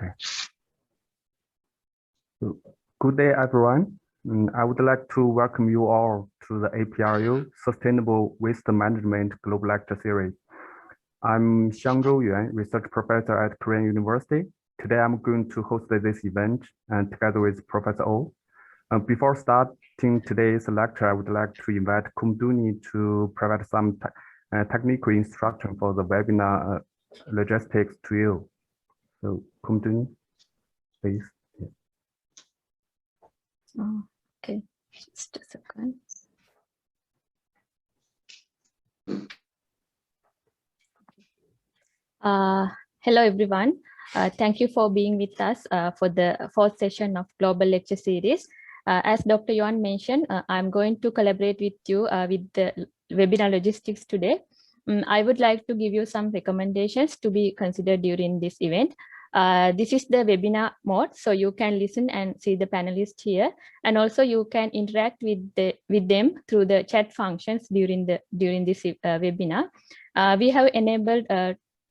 Okay. So, good day, everyone. I would like to welcome you all to the APRU Sustainable Waste Management Global Lecture Series. I'm Xiangzhou Yuan, Research Professor at Korean University. Today, I'm going to host this event and together with Professor Oh. Before starting today's lecture, I would like to invite Kumduni to provide some technical instruction for the webinar logistics to you. So, Kumduni, please. Oh, okay, just a second. Hello, everyone. Thank you for being with us for the fourth session of Global Lecture Series. As Dr. Yuan mentioned, I'm going to collaborate with you with the webinar logistics today. I would like to give you some recommendations to be considered during this event. This is the webinar mode, so you can listen and see the panelists here, and also you can interact with them through the chat functions during this webinar. We have enabled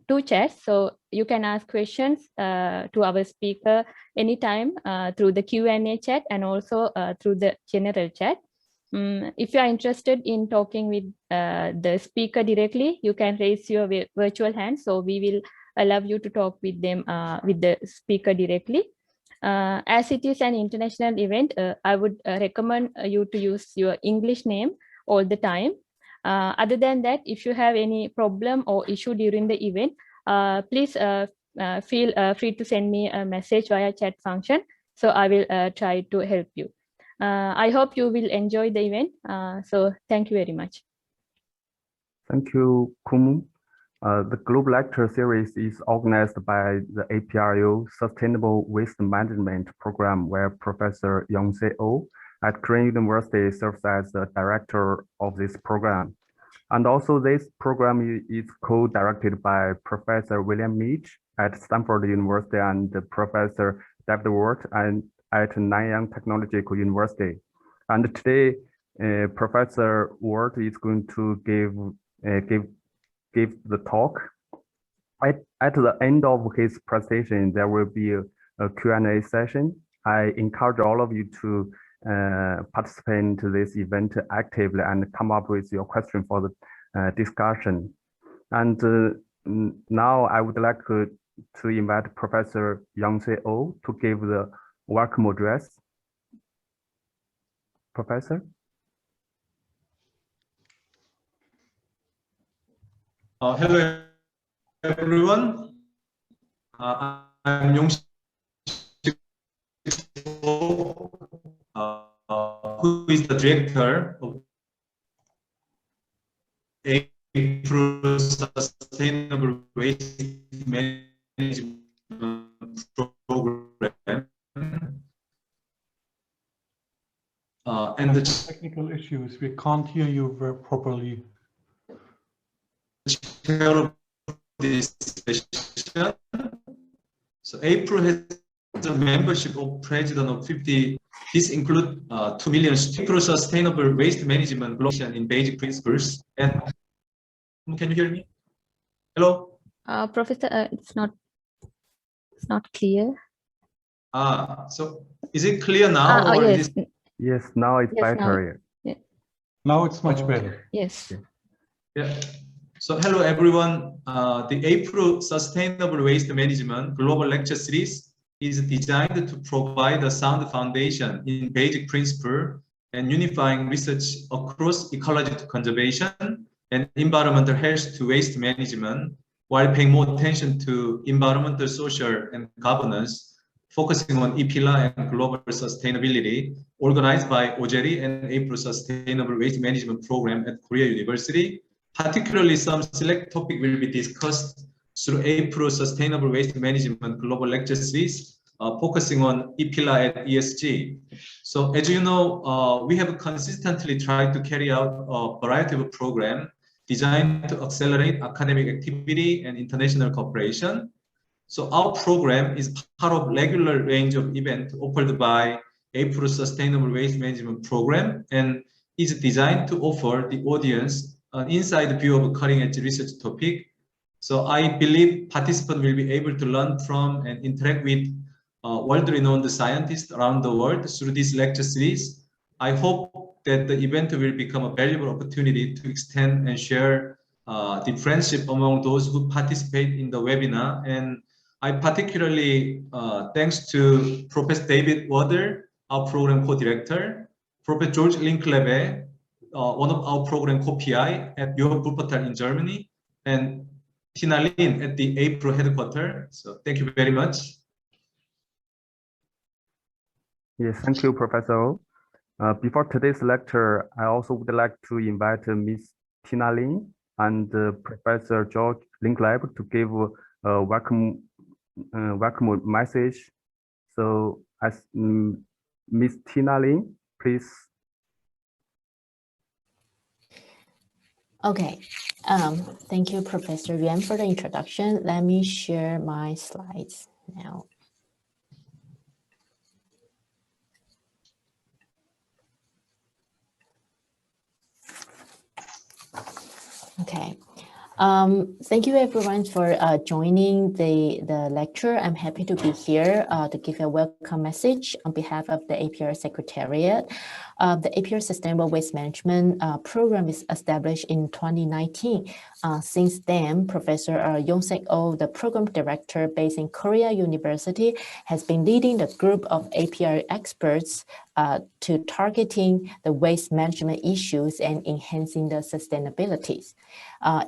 2 chats, so you can ask questions to our speaker anytime through the Q&A chat and also through the general chat. If you are interested in talking with the speaker directly, you can raise your virtual hand, so we will allow you to talk with them, with the speaker directly. As it is an international event, I would recommend you to use your English name all the time. Other than that, if you have any problem or issue during the event, please feel free to send me a message via chat function, so I will try to help you. I hope you will enjoy the event. So thank you very much. Thank you, Kumu. The Global Lecture Series is organized by the APRU Sustainable Waste Management Program, where Professor Yongse Oh at Korean University serves as the director of this program. And also this program is co-directed by Professor William Meach at Stanford University and Professor David Ward at Nanyang Technological University. And today, Professor Ward is going to give the talk. At the end of his presentation, there will be a Q&A session. I encourage all of you to participate in this event actively and come up with your question for the discussion. And now I would like to invite Professor Yongse Oh to give the welcome address. Professor? Hello, everyone. I'm Yongse Oh, who is the director of APRU Sustainable Waste Management Program. And the technical issues, we can't hear you very properly. Chair of this session. So APRU has a membership of president of 50. This includes 2 million APRU Sustainable Waste Management Global in basic principles. And can you hear me? Hello. Professor, it's not clear. So is it clear now? Or yes. is it... Yes, now it's better. Now it's much better. Yes. Yeah. So hello everyone. The APRU Sustainable Waste Management Global Lecture Series is designed to provide a sound foundation in basic principle and unifying research across ecology to conservation and environmental health to waste management, while paying more attention to environmental, social, and governance, focusing on EPILA and global sustainability, organized by OJERI and APRU Sustainable Waste Management Program at Korea University. Particularly, some select topic will be discussed through APRU Sustainable Waste Management Global Lecture Series, focusing on EPILA and ESG. So as you know, we have consistently tried to carry out a variety of programs designed to accelerate academic activity and international cooperation. So our program is part of regular range of events offered by APRU Sustainable Waste Management Program and is designed to offer the audience an inside view of a cutting-edge research topic So I believe participants will be able to learn from and interact with world-renowned scientists around the world through this lecture series. I hope that the event will become a valuable opportunity to extend and share the friendship among those who participate in the webinar. And I particularly thanks to Professor David Wader, our program co-director, Professor George Linklebe, one of our program co-PI at your Wuppertal in Germany, and Tina Lin at the APRU headquarters. So thank you very much. Yes, thank you, Professor. Before today's lecture, I also would like to invite Ms. Tina Lin and Professor George Linkleb to give a welcome message. So, as Ms. Tina Lin, please. Okay, thank you, Professor Yuan, for the introduction. Let me share my slides now. Okay. Thank you everyone for joining the lecture. I'm happy to be here to give a welcome message on behalf of the APRU Secretariat. The APRU Sustainable Waste Management program is established in 2019. Since then, Professor Yong-Sek Oh, the program director based in Korea University, has been leading the group of APRU experts to targeting the waste management issues and enhancing the sustainability.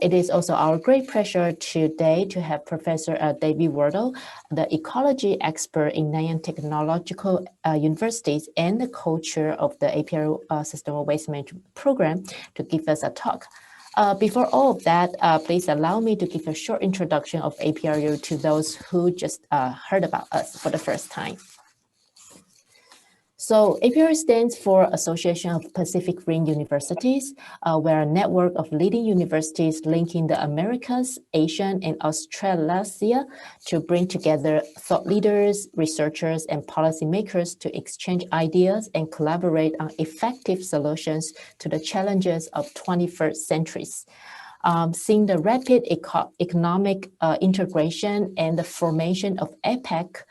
It is also our great pleasure today to have Professor David Wardle, the ecology expert in Nanyang Technological Universities and the co-chair of the APRU Sustainable Waste Management Program, to give us a talk. Before all of that, please allow me to give a short introduction of APRU to those who just heard about us for the first time. So APRU stands for Association of Pacific Rim Universities. We're a network of leading universities linking the Americas, Asia, and Australasia to bring together thought leaders, researchers, and policymakers to exchange ideas and collaborate on effective solutions to the challenges of 21st centuries. Seeing the rapid economic integration and the formation of APEC,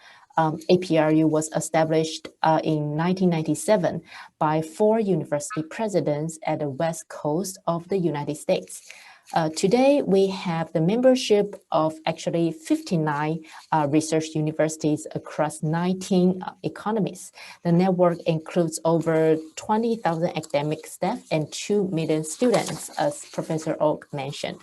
APRU was established in 1997 by 4 university presidents at the west coast of the United States. Today, we have the membership of actually 59 research universities across 19 economies. The network includes over 20,000 academic staff and 2 million students, as Professor Oak mentioned.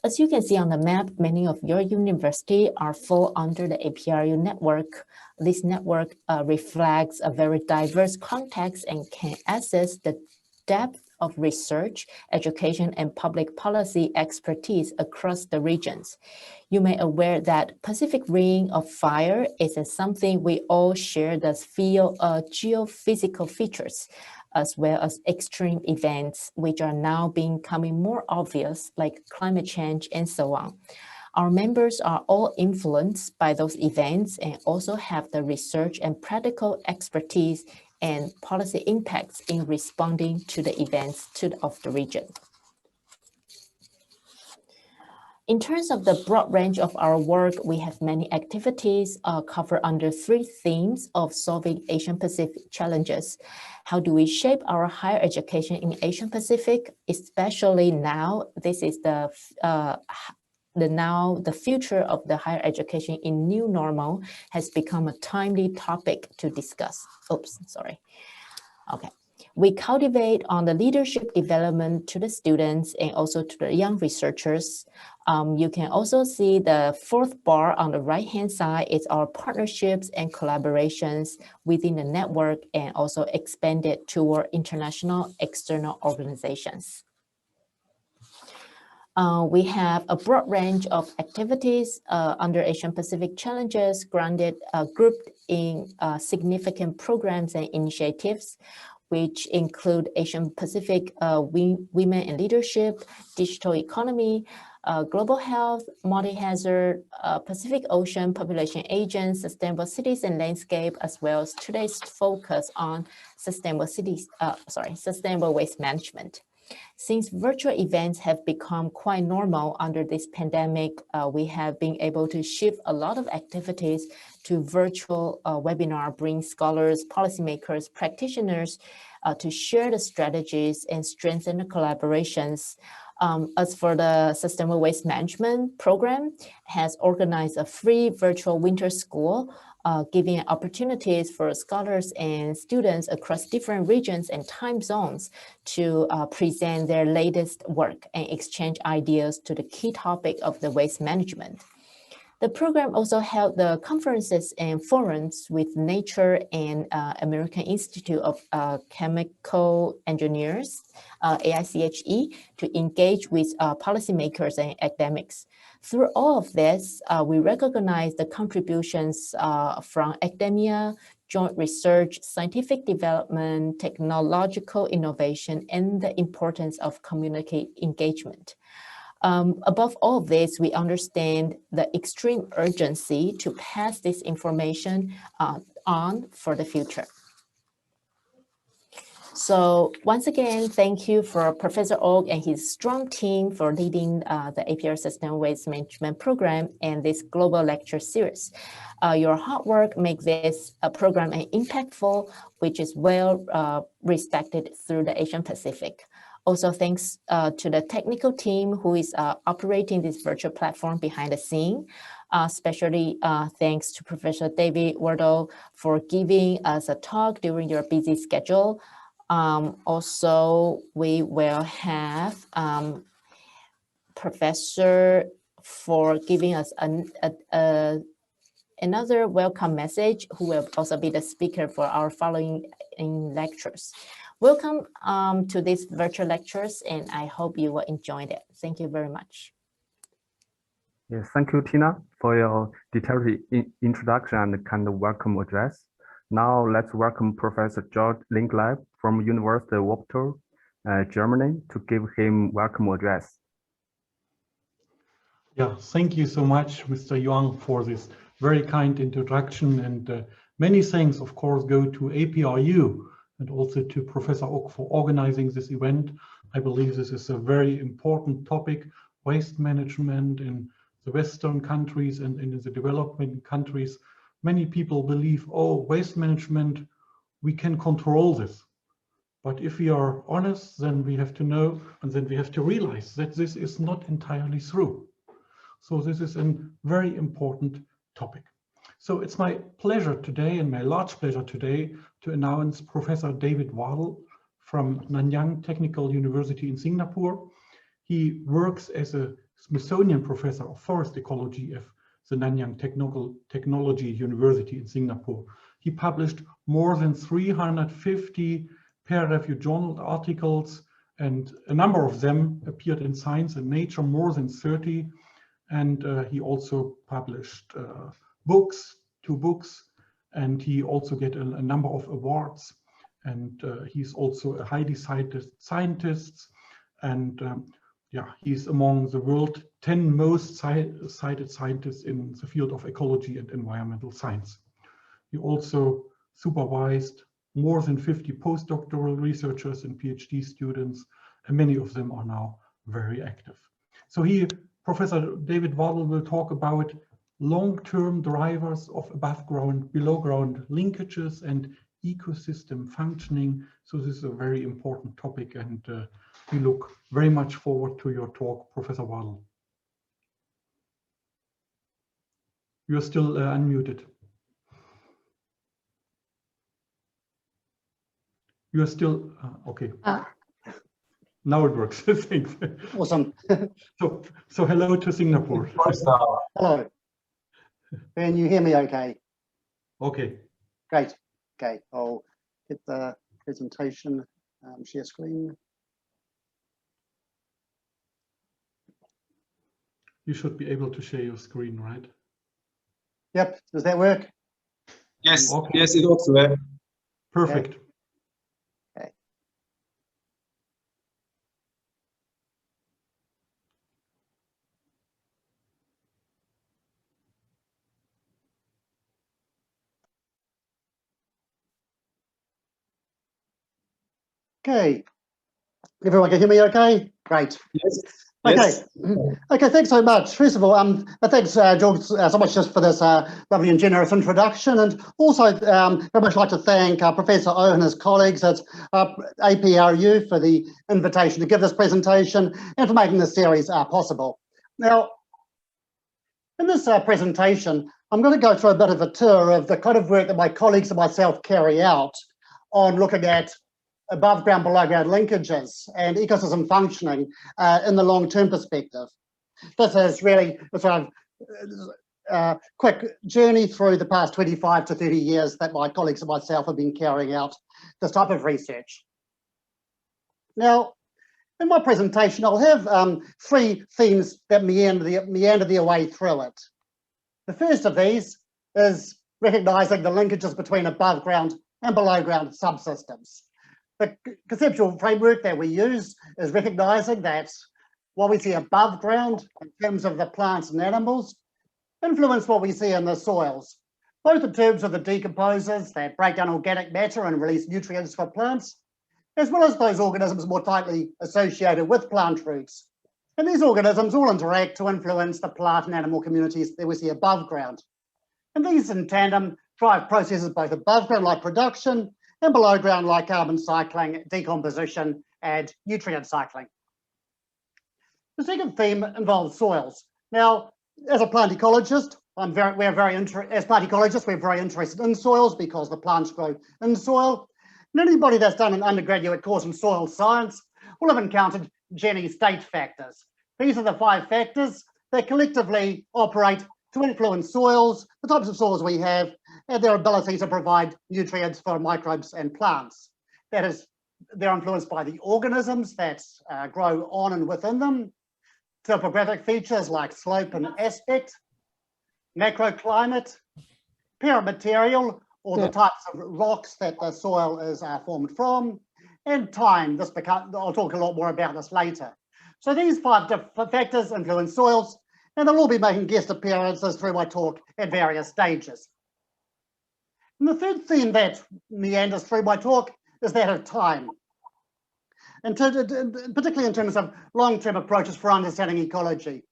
As you can see on the map, many of your universities fall under the APRU network. This network reflects a very diverse context and can assess the depth of research, education, and public policy expertise across the regions. You may be aware that Pacific Ring of Fire is something we all share that feel geophysical features, as well as extreme events, which are now becoming more obvious, like climate change and so on. Our members are all influenced by those events and also have the research and practical expertise and policy impacts in responding to the events of the region. In terms of the broad range of our work, we have many activities covered under 3 themes of solving Asian Pacific challenges. How do we shape our higher education in Asian Pacific, especially now? This is the future of the higher education in new normal has become a timely topic to discuss. Oops, sorry. Okay. We cultivate on the leadership development to the students and also to the young researchers. You can also see the 4th bar on the right-hand side is our partnerships and collaborations within the network and also expanded toward international external organizations. We have a broad range of activities under Asian Pacific challenges grouped in significant programs and initiatives, which include Asian Pacific Women in Leadership, Digital Economy, Global Health, Multi-Hazard, Pacific Ocean Population Agents, Sustainable Cities and Landscape, as well as today's focus on sustainable cities, sustainable waste management. Since virtual events have become quite normal under this pandemic, we have been able to shift a lot of activities to virtual webinar, bring scholars, policymakers, practitioners to share the strategies and strengthen the collaborations. As for the Sustainable Waste Management Program, has organized a free virtual winter school, giving opportunities for scholars and students across different regions and time zones to present their latest work and exchange ideas to the key topic of the waste management. The program also held the conferences and forums with Nature and American Institute of Chemical Engineers, AICHE, to engage with policymakers and academics. Through all of this, we recognize the contributions from academia, joint research, scientific development, technological innovation, and the importance of community engagement. Above all of this, we understand the extreme urgency to pass this information on for the future. So once again, thank you for Professor Og and his strong team for leading the APRU Sustainable Waste Management Program and this global lecture series. Your hard work makes this program impactful, which is well respected through the Asian Pacific. Also, thanks to the technical team who is operating this virtual platform behind the scene. Especially thanks to Professor David Wardle for giving us a talk during your busy schedule. Also, we will have Professor for giving us another welcome message, who will also be the speaker for our following lectures. Welcome to these virtual lectures, and I hope you will enjoy it. Thank you very much. Yes, thank you, Tina, for your detailed introduction and kind of welcome address. Now let's welcome Professor George Linklab from University of Wuppertal, Germany, to give him welcome address. Yeah, thank you so much, Mr. Yuan, for this very kind introduction, and many thanks, of course, go to APRU and also to Professor Ok for organizing this event. I believe this is a very important topic, waste management in the Western countries and in the developing countries. Many people believe, oh, waste management, we can control this. But if we are honest, then we have to know, and then we have to realize that this is not entirely true. So this is a very important topic. So it's my pleasure today, and my large pleasure today, to announce Professor David Wardle from Nanyang Technical University in Singapore. He works as a Smithsonian Professor of Forest Ecology at the Nanyang Technology University in Singapore. He published more than 350 peer-reviewed journal articles, and a number of them appeared in Science and Nature, more than 30. And he also published two books, and he also get a number of awards. And he's also a highly cited scientist, and yeah, he's among the world 10 most cited scientists in the field of ecology and environmental science. He also supervised more than 50 postdoctoral researchers and PhD students, and many of them are now very active. So Professor David Wardle will talk about long-term drivers of above ground, below ground linkages and ecosystem functioning. So this is a very important topic, and we look very much forward to your talk, Professor Wardle. You're still unmuted. You're still, okay. Now it works. Thanks. Awesome. So hello to Singapore. Hello. Can you hear me okay? Okay. Great. Okay, I'll hit the presentation, share screen. You should be able to share your screen, right? Yep, does that work? Yes, Okay. yes, it works well. Perfect. Okay. Okay, Everyone can hear me okay? Great. Yes. Okay. Yes. Okay, thanks so much. First of all, thanks, George, so much just for this lovely and generous introduction. And also very much like to thank Professor O and his colleagues at APRU for the invitation to give this presentation and for making this series possible. Now, in this presentation, I'm going to go through a bit of a tour of the kind of work that my colleagues and myself carry out on looking at above ground, below ground linkages and ecosystem functioning in the long-term perspective. This is really a sort of quick journey through the past 25 to 30 years that my colleagues and myself have been carrying out this type of research. Now, in my presentation, I'll have three themes that meander their way through it. The first of these is recognising the linkages between above ground and below ground subsystems. The conceptual framework that we use is recognising that what we see above ground in terms of the plants and animals influence what we see in the soils, both in terms of the decomposers that break down organic matter and release nutrients for plants, as well as those organisms more tightly associated with plant roots. And these organisms all interact to influence the plant and animal communities that we see above ground. And these in tandem drive processes both above ground like production and below ground like carbon cycling, decomposition, and nutrient cycling. The second theme involves soils. Now, as a plant ecologist, we're very interested in soils because the plants grow in soil. And anybody that's done an undergraduate course in soil science will have encountered Jenny state factors. These are the 5 factors that collectively operate to influence soils, the types of soils we have, and their ability to provide nutrients for microbes and plants. That is, they're influenced by the organisms that grow on and within them, topographic features like slope and aspect, macroclimate, parent material, or the types of rocks that the soil is formed from, and time. I'll talk a lot more about this later. So these 5 different factors influence soils, and they'll all be making guest appearances through my talk at various stages. And the third theme that meanders through my talk is that of time, and particularly in terms of long-term approaches for understanding ecology.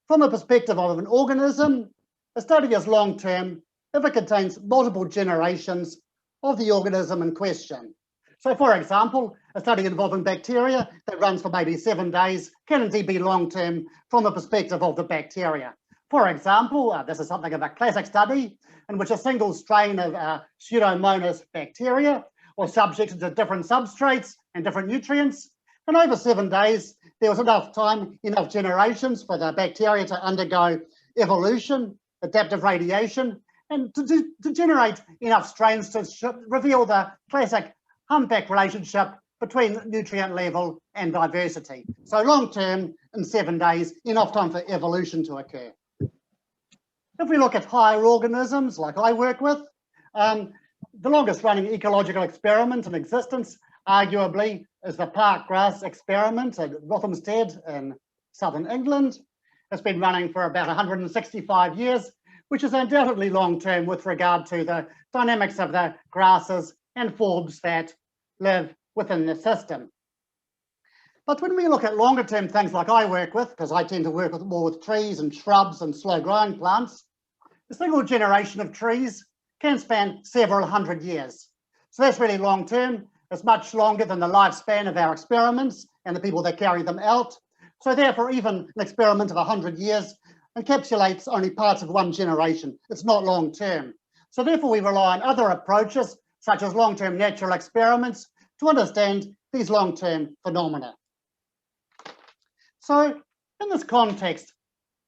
From a perspective of an organism, a study is long-term if it contains multiple generations of the organism in question. So, for example, a study involving bacteria that runs for maybe 7 days can indeed be long-term from the perspective of the bacteria. For example, this is something of a classic study in which a single strain of Pseudomonas bacteria was subjected to different substrates and different nutrients. And over 7 days, there was enough time, enough generations for the bacteria to undergo evolution, adaptive radiation, and to generate enough strains to reveal the classic humpback relationship between nutrient level and diversity. So long-term, in 7 days, enough time for evolution to occur. If we look at higher organisms like I work with, the longest running ecological experiment in existence, arguably, is the park grass experiment at Rothamsted in southern England. It's been running for about 165 years, which is undoubtedly long-term with regard to the dynamics of the grasses and forbs that live within the system. But when we look at longer term things like I work with, because I tend to work more with trees and shrubs and slow growing plants, a single generation of trees can span several hundred years. So that's really long term. It's much longer than the lifespan of our experiments and the people that carry them out. So therefore, even an experiment of 100 years encapsulates only parts of one generation. It's not long term. So therefore, we rely on other approaches, such as long-term natural experiments, to understand these long-term phenomena. So in this context,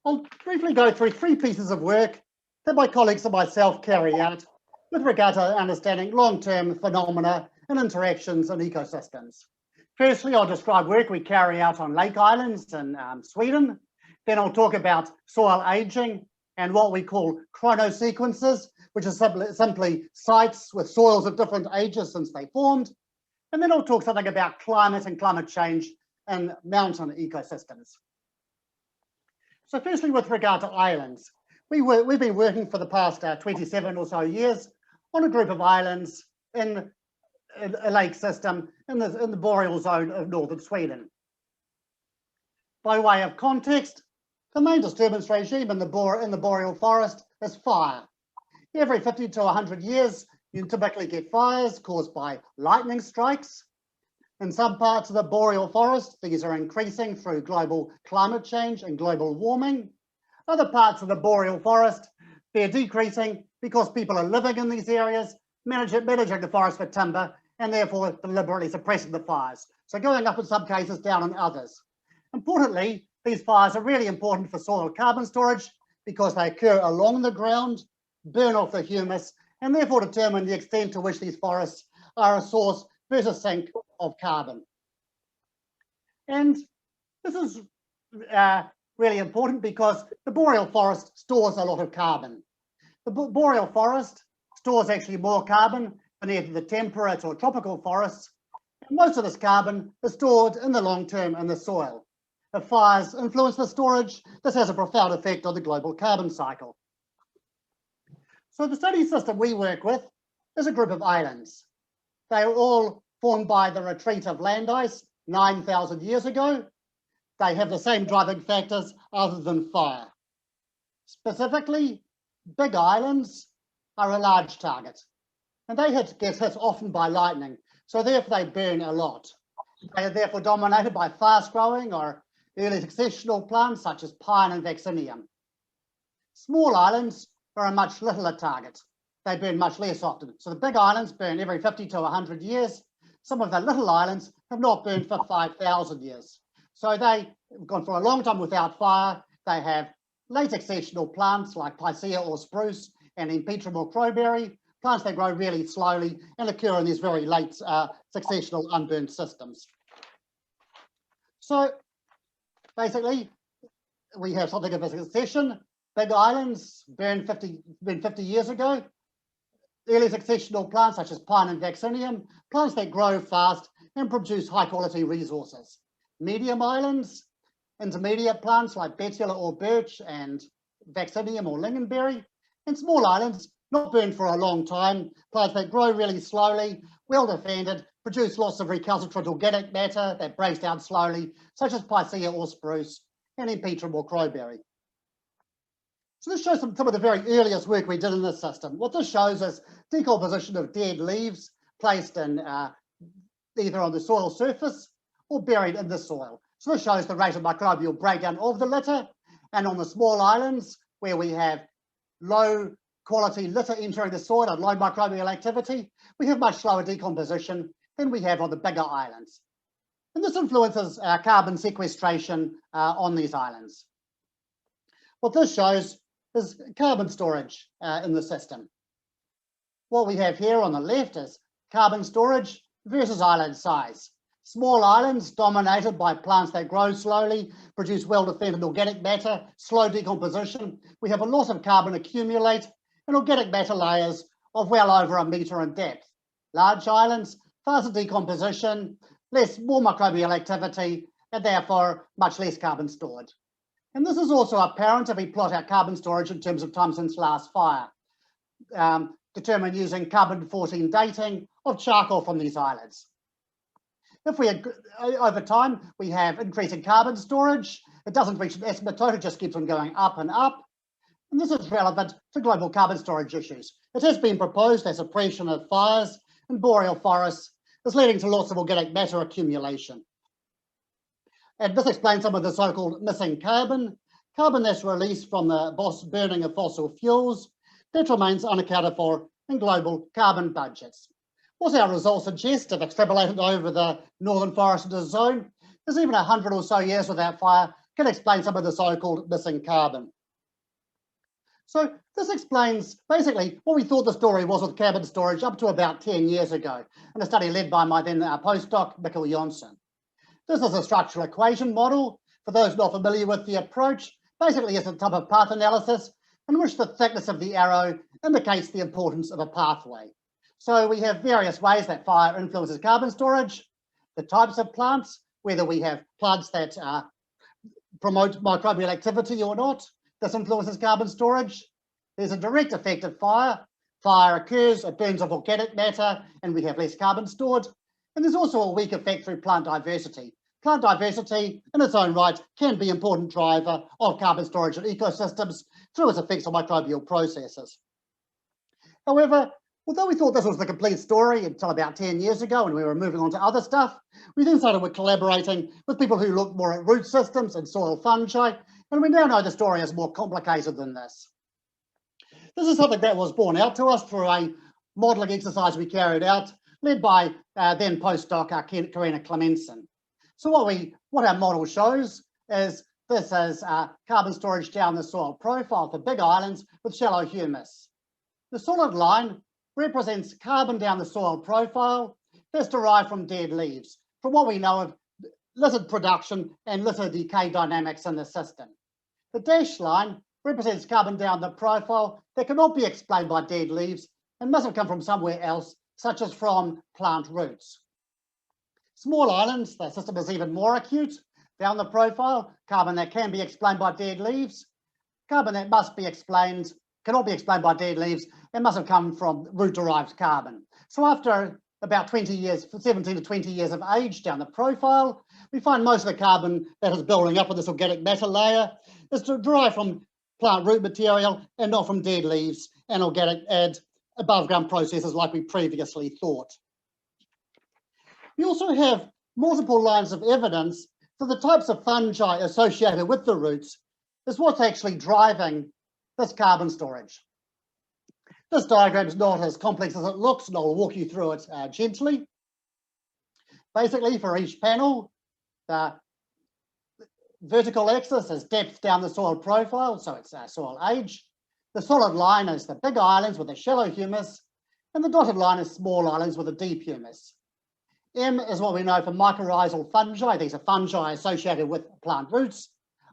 I'll briefly go through 3 pieces of work that my colleagues and myself carry out with regard to understanding long-term phenomena and interactions in ecosystems. Firstly, I'll describe work we carry out on lake islands in Sweden. Then I'll talk about soil aging and what we call chronosequences, which is simply sites with soils of different ages since they formed. And then I'll talk something about climate and climate change in mountain ecosystems. So firstly, with regard to islands, we've been working for the past 27 or so years on a group of islands in a lake system in the boreal zone of northern Sweden. By way of context, the main disturbance regime in the boreal forest is fire. Every 50 to 100 years, you typically get fires caused by lightning strikes. In some parts of the boreal forest, these are increasing through global climate change and global warming. Other parts of the boreal forest, they're decreasing because people are living in these areas, managing the forest for timber, and therefore deliberately suppressing the fires. So going up in some cases, down in others. Importantly, these fires are really important for soil carbon storage because they occur along the ground, burn off the humus, and therefore determine the extent to which these forests are a source versus sink of carbon. And this is really important because the boreal forest stores a lot of carbon. The boreal forest stores actually more carbon than either the temperate or tropical forests. And most of this carbon is stored in the long term in the soil. If fires influence the storage, this has a profound effect on the global carbon cycle. So the study system we work with is a group of islands. They are all formed by the retreat of land ice 9,000 years ago. They have the same driving factors other than fire. Specifically, big islands are a large target, and they get hit often by lightning, so therefore they burn a lot. They are therefore dominated by fast-growing or early successional plants such as pine and vaccinium. Small islands are a much littler target. They burn much less often. So the big islands burn every 50 to 100 years. Some of the little islands have not burned for 5,000 years. So they've gone for a long time without fire. They have late successional plants like picea or spruce and impetrum or crowberry, plants that grow really slowly and occur in these very late successional unburned systems. So basically, we have something of a succession. Big islands burned 50 years ago. Early successional plants such as pine and vaccinium, plants that grow fast and produce high quality resources. Medium islands, intermediate plants like betula or birch and vaccinium or lingonberry, and small islands not burned for a long time, plants that grow really slowly, well defended, produce lots of recalcitrant organic matter that breaks down slowly, such as picea or spruce, and impetrum or crowberry. So this shows some of the very earliest work we did in this system. What this shows is decomposition of dead leaves placed in either on the soil surface or buried in the soil. So this shows the rate of microbial breakdown of the litter. And on the small islands where we have low quality litter entering the soil and low microbial activity, we have much slower decomposition than we have on the bigger islands. And this influences carbon sequestration on these islands. What this shows is carbon storage in the system. What we have here on the left is carbon storage versus island size. Small islands dominated by plants that grow slowly, produce well-defended organic matter, slow decomposition. We have a lot of carbon accumulate and organic matter layers of well over 1 metre in depth. Large islands, faster decomposition, more microbial activity, and therefore much less carbon stored. And this is also apparent if we plot our carbon storage in terms of time since last fire, determined using carbon-14 dating of charcoal from these islands. If we, over time, we have increasing carbon storage, it doesn't reach an asymptote, it just keeps on going up and up. And this is relevant to global carbon storage issues. It has been proposed that suppression of fires in boreal forests is leading to lots of organic matter accumulation. And this explains some of the so-called missing carbon, carbon that's released from the burning of fossil fuels that remains unaccounted for in global carbon budgets. What our results suggest, if extrapolated over the northern forested zone, is even 100 or so years without fire can explain some of the so-called missing carbon. So this explains basically what we thought the story was with carbon storage up to about 10 years ago in a study led by my then postdoc, Mikkel Jonsson. This is a structural equation model. For those not familiar with the approach, basically it's a type of path analysis in which the thickness of the arrow indicates the importance of a pathway. So we have various ways that fire influences carbon storage, the types of plants, whether we have plants that promote microbial activity or not, this influences carbon storage. There's a direct effect of fire. Fire occurs, it burns off organic matter, and we have less carbon stored. And there's also a weak effect through plant diversity. Plant diversity in its own right can be an important driver of carbon storage in ecosystems through its effects on microbial processes. However, although we thought this was the complete story until about 10 years ago and we were moving on to other stuff, we then started with collaborating with people who look more at root systems and soil fungi, and we now know the story is more complicated than this. This is something that was borne out to us through a modelling exercise we carried out, led by then postdoc Karina Clemenson. So what our model shows is this is carbon storage down the soil profile for big islands with shallow humus. The solid line represents carbon down the soil profile that's derived from dead leaves, from what we know of litter production and litter decay dynamics in the system. The dashed line represents carbon down the profile that cannot be explained by dead leaves and must have come from somewhere else, such as from plant roots. Small islands, the system is even more acute. Down the profile, carbon that can be explained by dead leaves, carbon that cannot be explained by dead leaves and must have come from root-derived carbon. So after about 20 years, 17 to 20 years of age down the profile, we find most of the carbon that is building up in this organic matter layer is derived from plant root material and not from dead leaves and organic and above ground processes like we previously thought. We also have multiple lines of evidence for the types of fungi associated with the roots is what's actually driving this carbon storage. This diagram is not as complex as it looks, and I'll walk you through it gently. Basically, for each panel, the vertical axis is depth down the soil profile, so it's soil age. The solid line is the big islands with a shallow humus, and the dotted line is small islands with a deep humus. M is what we know for mycorrhizal fungi. These are fungi associated with plant roots.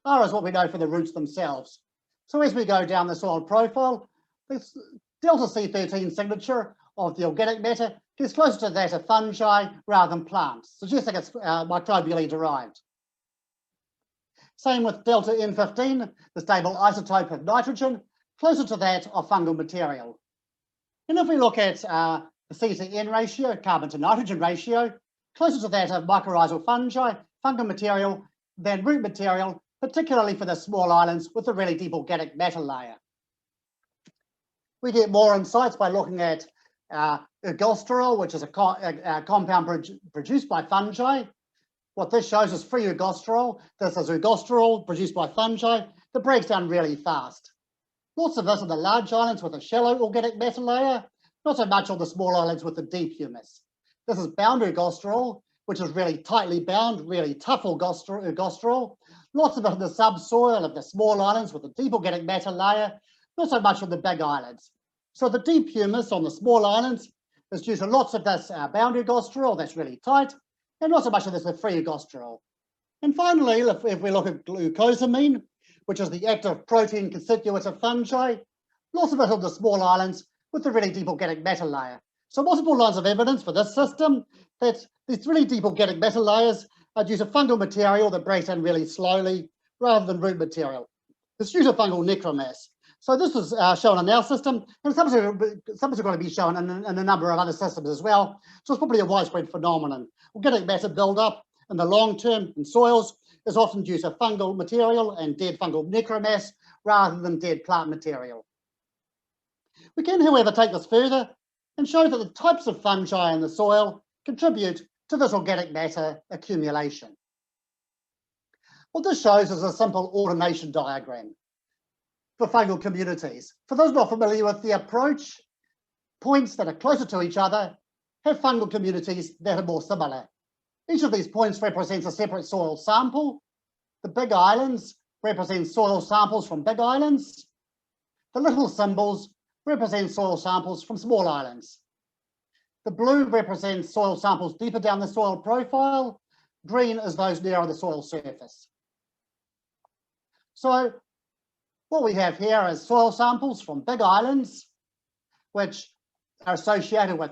R is what we know for the roots themselves. So as we go down the soil profile, this delta C13 signature of the organic matter gets closer to that of fungi rather than plants, suggesting it's microbially derived. Same with delta N15, the stable isotope of nitrogen, closer to that of fungal material. And if we look at the C to N ratio, carbon to nitrogen ratio, closer to that of mycorrhizal fungi, fungal material than root material, particularly for the small islands with the really deep organic matter layer. We get more insights by looking at ergosterol, which is a compound produced by fungi. What this shows is free ergosterol. This is ergosterol produced by fungi that breaks down really fast. Lots of this in the large islands with a shallow organic matter layer, not so much on the small islands with the deep humus. This is bound ergosterol, which is really tightly bound, really tough ergosterol. Lots of it in the subsoil of the small islands with a deep organic matter layer, not so much on the big islands. So the deep humus on the small islands is due to lots of this bound ergosterol that's really tight, and not so much of this free ergosterol. And finally, if we look at glucosamine, which is the active protein constituent of fungi, lots of it on the small islands with the really deep organic matter layer. So multiple lines of evidence for this system that these really deep organic matter layers are due to fungal material that breaks down really slowly rather than root material. It's due to fungal necromass. So this was shown in our system, and some are going to be shown in a number of other systems as well. So it's probably a widespread phenomenon. Organic matter buildup in the long term in soils is often due to fungal material and dead fungal necromass rather than dead plant material. We can, however, take this further and show that the types of fungi in the soil contribute to this organic matter accumulation. What this shows is a simple ordination diagram for fungal communities. For those not familiar with the approach, points that are closer to each other have fungal communities that are more similar. Each of these points represents a separate soil sample. The big islands represent soil samples from big islands. The little symbols represent soil samples from small islands. The blue represents soil samples deeper down the soil profile. Green is those nearer the soil surface. So what we have here is soil samples from big islands, which are associated with,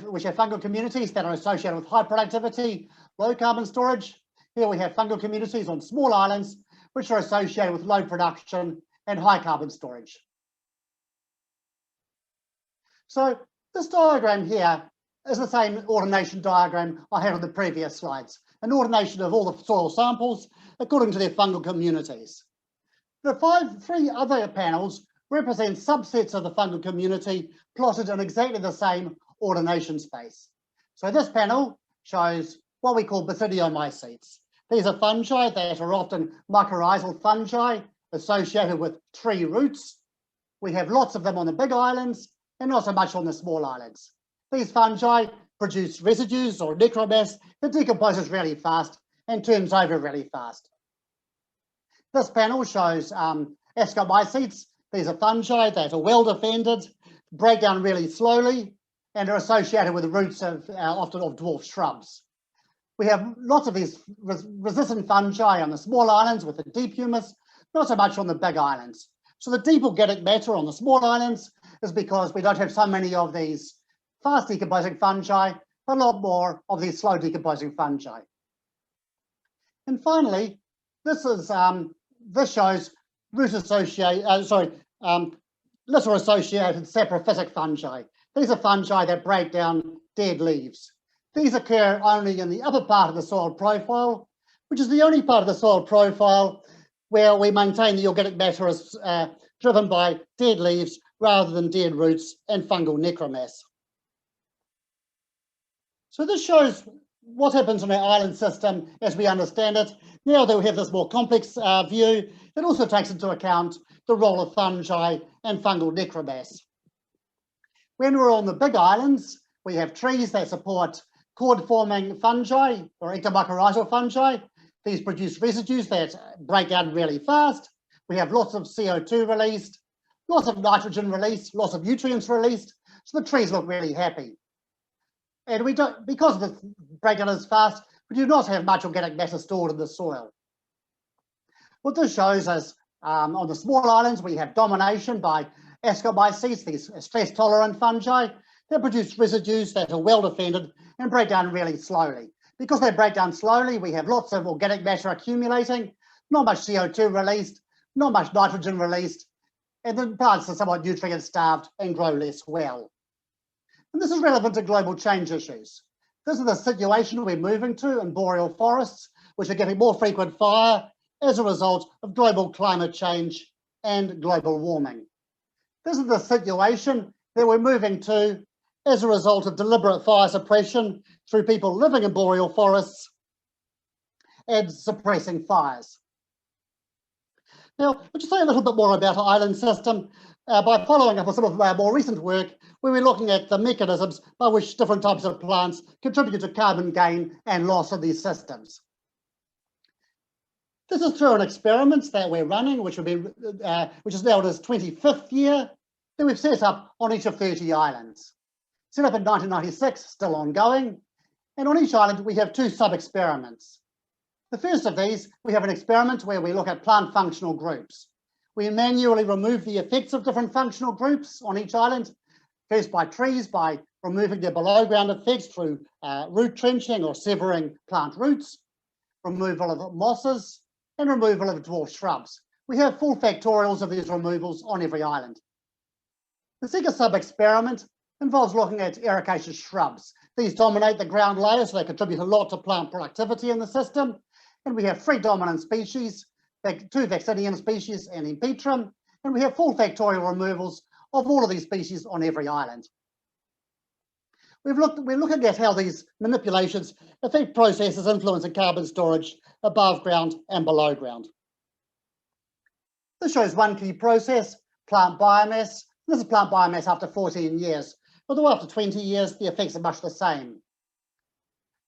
which have fungal communities that are associated with high productivity, low carbon storage. Here we have fungal communities on small islands, which are associated with low production and high carbon storage. So this diagram here is the same ordination diagram I had on the previous slides, an ordination of all the soil samples according to their fungal communities. The three other panels represent subsets of the fungal community plotted in exactly the same ordination space. So this panel shows what we call basidiomycetes. These are fungi that are often mycorrhizal fungi associated with tree roots. We have lots of them on the big islands and not so much on the small islands. These fungi produce residues or necromass that decomposes really fast and turns over really fast. This panel shows ascomycetes. These are fungi that are well defended, break down really slowly, and are associated with the roots of often of dwarf shrubs. We have lots of these resistant fungi on the small islands with the deep humus, not so much on the big islands. So the deep organic matter on the small islands is because we don't have so many of these fast decomposing fungi, but a lot more of these slow decomposing fungi. And finally, this shows litter-associated saprophytic fungi. These are fungi that break down dead leaves. These occur only in the upper part of the soil profile, which is the only part of the soil profile where we maintain the organic matter is driven by dead leaves rather than dead roots and fungal necromass. So this shows what happens in our island system as we understand it. Now that we have this more complex view, it also takes into account the role of fungi and fungal necromass. When we're on the big islands, we have trees that support cord-forming fungi or ectomycorrhizal fungi. These produce residues that break down really fast. We have lots of CO2 released, lots of nitrogen released, lots of nutrients released. So the trees look really happy. And we don't, because the breakdown is fast, we do not have much organic matter stored in the soil. What this shows is on the small islands, we have domination by ascomycetes, these stress-tolerant fungi that produce residues that are well defended and break down really slowly. Because they break down slowly, we have lots of organic matter accumulating, not much CO2 released, not much nitrogen released, and the plants are somewhat nutrient starved and grow less well. And this is relevant to global change issues. This is the situation we're moving to in boreal forests, which are getting more frequent fire as a result of global climate change and global warming. This is the situation that we're moving to as a result of deliberate fire suppression through people living in boreal forests and suppressing fires. Now, I'll just say a little bit more about our island system by following up on some of our more recent work, where we're looking at the mechanisms by which different types of plants contribute to carbon gain and loss of these systems. This is through an experiment that we're running, which is now in its 25th year, that we've set up on each of 30 islands. Set up in 1996, still ongoing, and on each island we have two sub-experiments. The first of these, we have an experiment where we look at plant functional groups. We manually remove the effects of different functional groups on each island, first by trees, by removing their below ground effects through root trenching or severing plant roots, removal of mosses, and removal of dwarf shrubs. We have full factorials of these removals on every island. The second sub-experiment involves looking at ericaceous shrubs. These dominate the ground layer, so they contribute a lot to plant productivity in the system. And we have 3 dominant species, 2 vaccinium species and Impetrum, and we have full factorial removals of all of these species on every island. We're looking at how these manipulations affect processes influencing carbon storage above ground and below ground. This shows one key process, plant biomass. This is plant biomass after 14 years, although after 20 years, the effects are much the same.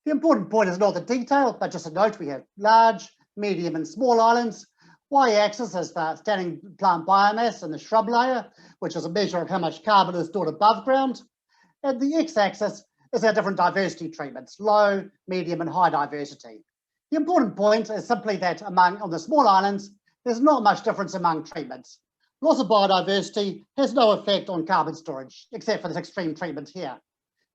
The important point is not the detail, but just a note, we have large, medium, and small islands. Y-axis is the standing plant biomass in the shrub layer, which is a measure of how much carbon is stored above ground. And the x-axis is our different diversity treatments, low, medium, and high diversity. The important point is simply that on the small islands, there's not much difference among treatments. Loss of biodiversity has no effect on carbon storage, except for this extreme treatment here.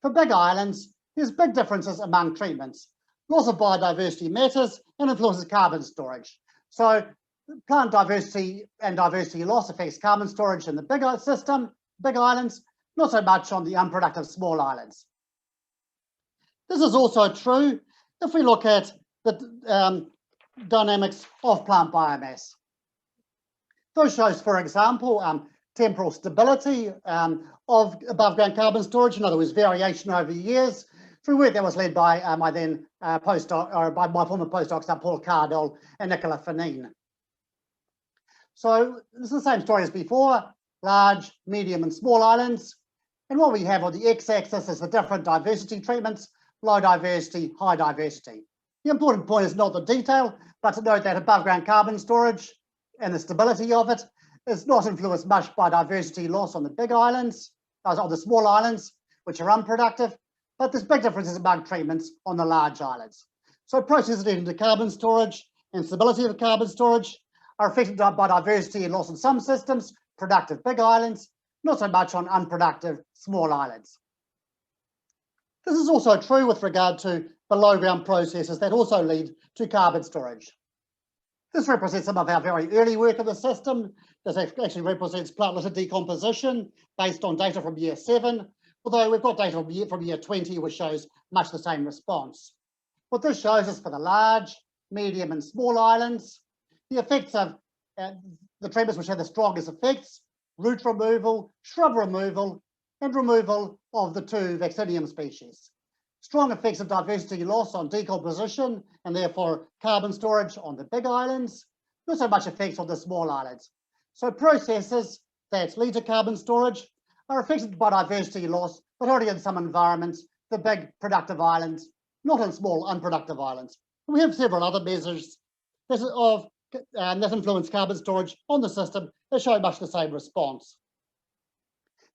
For big islands, there's big differences among treatments. Loss of biodiversity matters and influences carbon storage. So plant diversity and diversity loss affects carbon storage in the big system, big islands, not so much on the unproductive small islands. This is also true if we look at the dynamics of plant biomass. This shows, for example, temporal stability of above ground carbon storage, in other words, variation over years, through work that was led by my then postdoc, or by my former postdocs, Paul Cardell and Nicola Fanine. So this is the same story as before, large, medium and small islands. And what we have on the x-axis is the different diversity treatments, low diversity, high diversity. The important point is not the detail, but to note that above ground carbon storage and the stability of it is not influenced much by diversity loss on the big islands, on the small islands, which are unproductive, but there's big differences among treatments on the large islands. So processes leading to carbon storage and stability of carbon storage are affected by diversity and loss in some systems, productive big islands, not so much on unproductive small islands. This is also true with regard to below ground processes that also lead to carbon storage. This represents some of our very early work in the system. This actually represents plant litter decomposition based on data from year 7, although we've got data from year 20, which shows much the same response. What this shows is for the large, medium and small islands, the effects of the treatments which have the strongest effects: root removal, shrub removal, and removal of the 2 vaccinium species. Strong effects of diversity loss on decomposition and therefore carbon storage on the big islands, not so much effects on the small islands. So processes that lead to carbon storage are affected by diversity loss, but only in some environments, the big productive islands, not in small unproductive islands. We have several other measures that influence carbon storage on the system that show much the same response.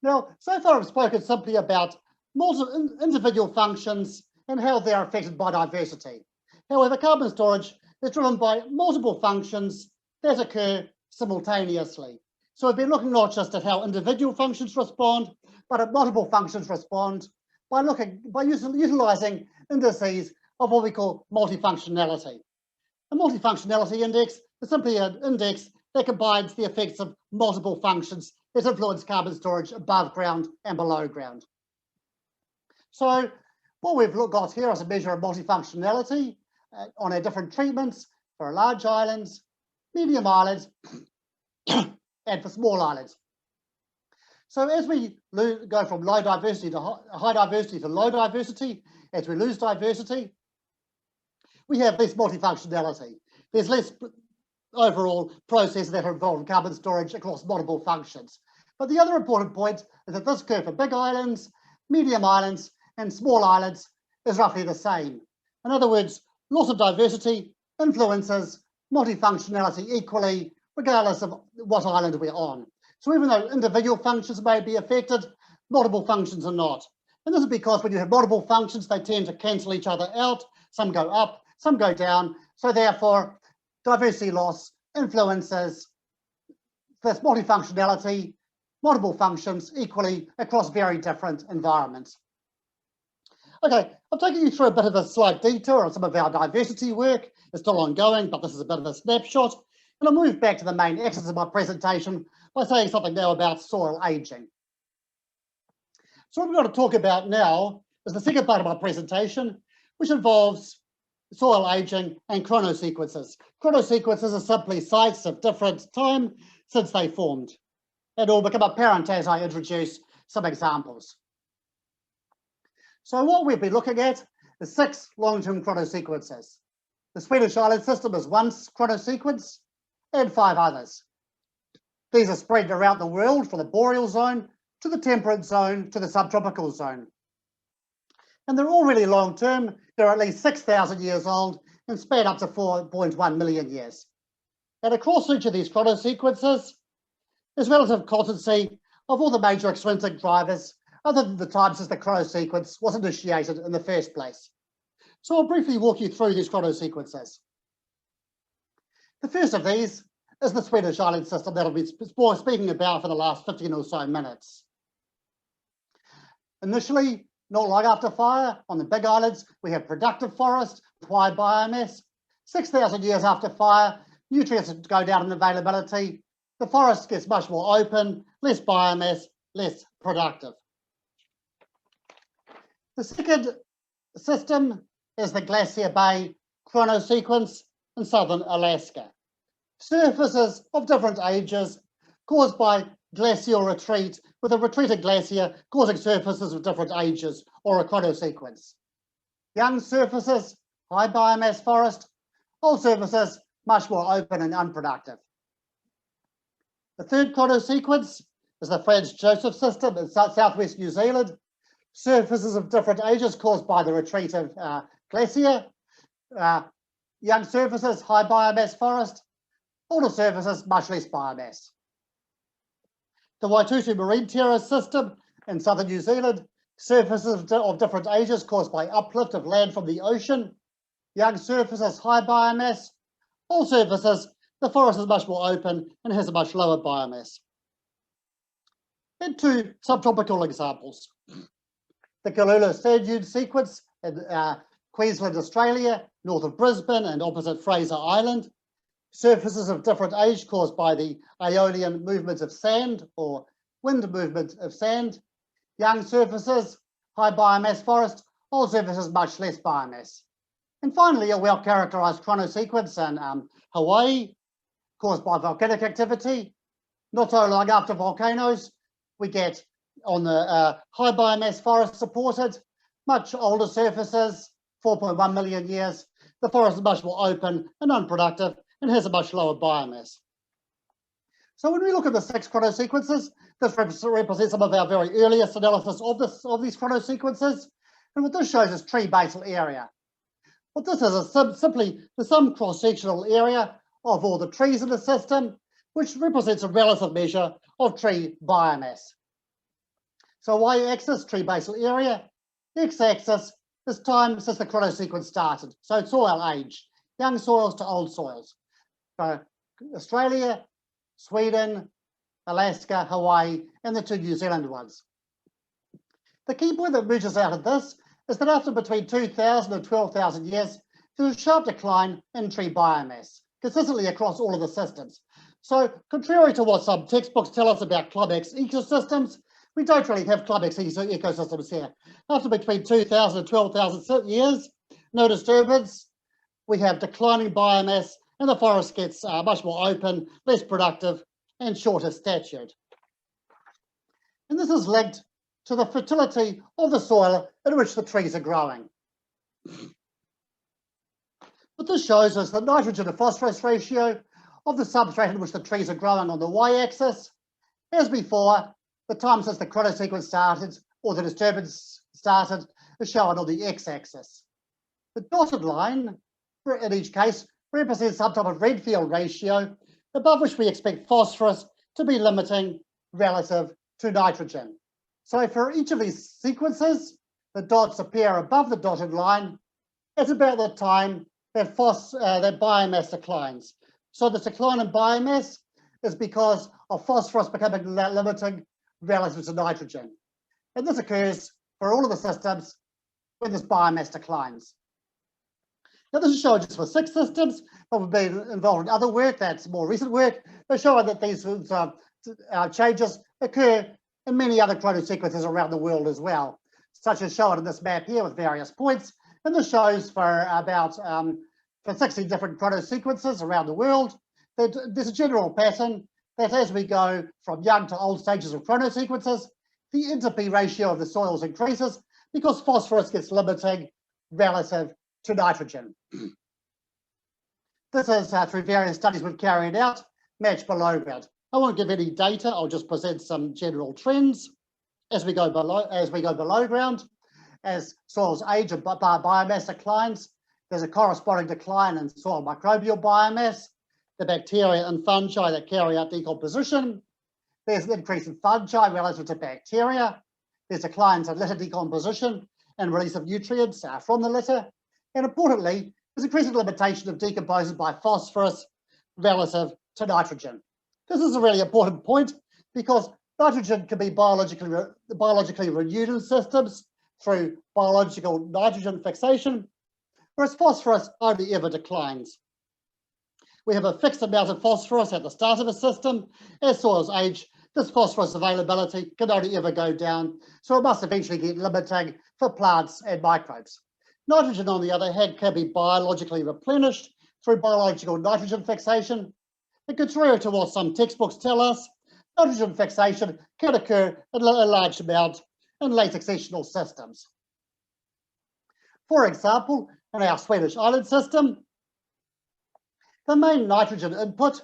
Now, so far I've spoken simply about multiple individual functions and how they are affected by diversity. However, carbon storage is driven by multiple functions that occur simultaneously. So we've been looking not just at how individual functions respond, but at multiple functions respond by utilizing indices of what we call multifunctionality. A multifunctionality index is simply an index that combines the effects of multiple functions that influence carbon storage above ground and below ground. So what we've got here is a measure of multifunctionality on our different treatments for large islands, medium islands, and for small islands. So as we go from low diversity to high diversity to low diversity, as we lose diversity, we have less multifunctionality. There's less overall processes that are involved in carbon storage across multiple functions. But the other important point is that this curve for big islands, medium islands, and small islands is roughly the same. In other words, loss of diversity influences multifunctionality equally, regardless of what island we're on. So even though individual functions may be affected, multiple functions are not. And this is because when you have multiple functions, they tend to cancel each other out. Some go up, some go down. So therefore, diversity loss influences this multifunctionality, multiple functions equally across very different environments. Okay, I'm taking you through a bit of a slight detour on some of our diversity work. It's still ongoing, but this is a bit of a snapshot. And I'll move back to the main axis of my presentation by saying something now about soil aging. So what we're going to talk about now is the second part of my presentation, which involves soil aging and chronosequences. Chronosequences are simply sites of different time since they formed. It will become apparent as I introduce some examples. So what we'll be looking at is 6 long-term chronosequences. The Swedish island system is one chronosequence and 5 others. These are spread around the world from the boreal zone to the temperate zone to the subtropical zone. And they're all really long-term. They're at least 6,000 years old and span up to 4.1 million years. And across each of these chronosequences, there's relative constancy of all the major extrinsic drivers other than the time since the chronosequence was initiated in the first place. So I'll briefly walk you through these chronosequences. The first of these is the Swedish island system that I'll be speaking about for the last 15 or so minutes. Initially, not long after fire, on the big islands, we have productive forest, acquired biomass. 6,000 years after fire, nutrients go down in availability. The forest gets much more open, less biomass, less productive. The second system is the Glacier Bay chronosequence in southern Alaska. Surfaces of different ages caused by glacial retreat, with a retreated glacier causing surfaces of different ages, or a chronosequence. Young surfaces, high biomass forest. Old surfaces, much more open and unproductive. The third chronosequence is the Franz Josef system in southwest New Zealand. Surfaces of different ages caused by the retreat of glacier. Young surfaces, high biomass forest. Older surfaces, much less biomass. The Waitutu Marine Terrace system in southern New Zealand. Surfaces of different ages caused by uplift of land from the ocean. Young surfaces, high biomass. Old surfaces, the forest is much more open and has a much lower biomass. And two subtropical examples. The Kalula sand dune sequence in Queensland, Australia, north of Brisbane and opposite Fraser Island. Surfaces of different age caused by the Aeolian movement of sand or wind movement of sand. Young surfaces, high biomass forest. Old surfaces, much less biomass. And finally, a well-characterized chronosequence in Hawaii, caused by volcanic activity. Not so long after volcanoes, we get on the high biomass forest supported, much older surfaces, 4.1 million years. The forest is much more open and unproductive and has a much lower biomass. So when we look at the 6 chronosequences, this represents some of our very earliest analysis of these chronosequences. And what this shows is tree basal area. What this is simply the sum cross-sectional area of all the trees in the system, which represents a relative measure of tree biomass. So y-axis, tree basal area, x-axis is time since the chronosequence started. So soil age, young soils to old soils. So Australia, Sweden, Alaska, Hawaii, and the 2 New Zealand ones. The key point that emerges out of this is that after between 2,000 and 12,000 years, there's a sharp decline in tree biomass, consistently across all of the systems. So contrary to what some textbooks tell us about climax ecosystems, we don't really have climax ecosystems here. After between 2,000 and 12,000 years, no disturbance, we have declining biomass and the forest gets much more open, less productive and shorter statured. And this is linked to the fertility of the soil in which the trees are growing. What this shows is the nitrogen to phosphorus ratio of the substrate in which the trees are growing on the y-axis. As before, the time since the chronosequence started or the disturbance started is shown on the x-axis. The dotted line, in each case, represents some type of Redfield ratio, above which we expect phosphorus to be limiting relative to nitrogen. So for each of these sequences, the dots appear above the dotted line at about the time that biomass declines. So the decline in biomass is because of phosphorus becoming limiting relative to nitrogen. And this occurs for all of the systems when this biomass declines. Now this is shown just for 6 systems, but we've been involved in other work, that's more recent work, but showing that these changes occur in many other chronosequences around the world as well, such as shown in this map here with various points. And this shows for about for 60 different chronosequences around the world, that there's a general pattern that as we go from young to old stages of chronosequences, the inter-P ratio of the soils increases because phosphorus gets limiting relative to nitrogen. This is through various studies we've carried out, matched below ground. I won't give any data, I'll just present some general trends as we go below ground. As soils age and biomass declines, there's a corresponding decline in soil microbial biomass, the bacteria and fungi that carry out decomposition. There's an increase in fungi relative to bacteria. There's declines in litter decomposition and release of nutrients from the litter. And importantly, there's increasing limitation of decomposers by phosphorus relative to nitrogen. This is a really important point because nitrogen can be biologically renewed in systems through biological nitrogen fixation, whereas phosphorus only ever declines. We have a fixed amount of phosphorus at the start of a system. As soils age, this phosphorus availability can only ever go down, so it must eventually get limiting for plants and microbes. Nitrogen, on the other hand, can be biologically replenished through biological nitrogen fixation. And contrary to what some textbooks tell us, nitrogen fixation can occur in a large amount in late successional systems. For example, in our Swedish island system, the main nitrogen input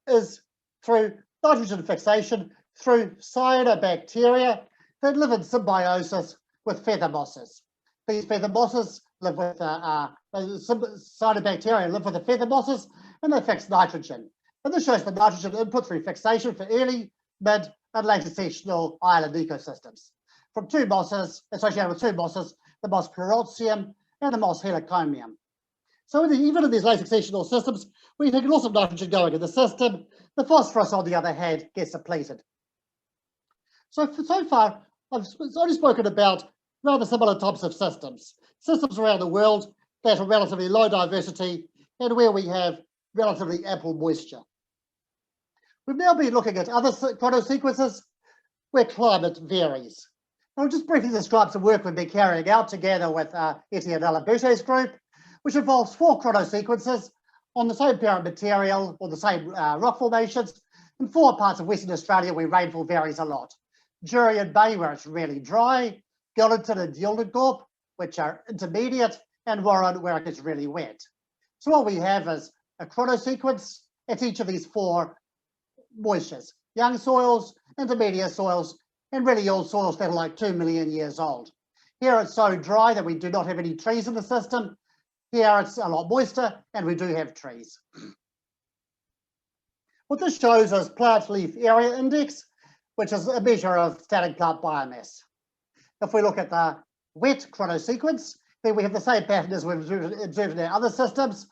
is through nitrogen fixation through cyanobacteria that live in symbiosis with feather mosses. These feather mosses live with cyanobacteria live with the feather mosses, and they fix nitrogen. And this shows the nitrogen input through fixation for early, mid, and late successional island ecosystems. From two mosses, associated with two mosses, the moss Pleurotium and the moss Helicomium. So even in these late successional systems, we take lots of nitrogen going in the system. The phosphorus, on the other hand, gets depleted. So far, I've only spoken about rather similar types of systems around the world that are relatively low diversity and where we have relatively ample moisture. We've now been looking at other chronosequences where climate varies. I'll just briefly describe some work we've been carrying out together with Etienne Alabute's group, which involves 4 chronosequences on the same parent material or the same rock formations in 4 parts of Western Australia where rainfall varies a lot. Jurien Bay, where it's really dry, Gillenton and Yildengorp, which are intermediate, and Warren, where it gets really wet. So what we have is a chronosequence at each of these 4 moistures: young soils, intermediate soils, and really old soils that are like 2 million years old. Here it's so dry that we do not have any trees in the system. Here it's a lot moister, and we do have trees. What this shows is plant leaf area index, which is a measure of static plant biomass. If we look at the wet chronosequence, then we have the same pattern as we've observed in our other systems.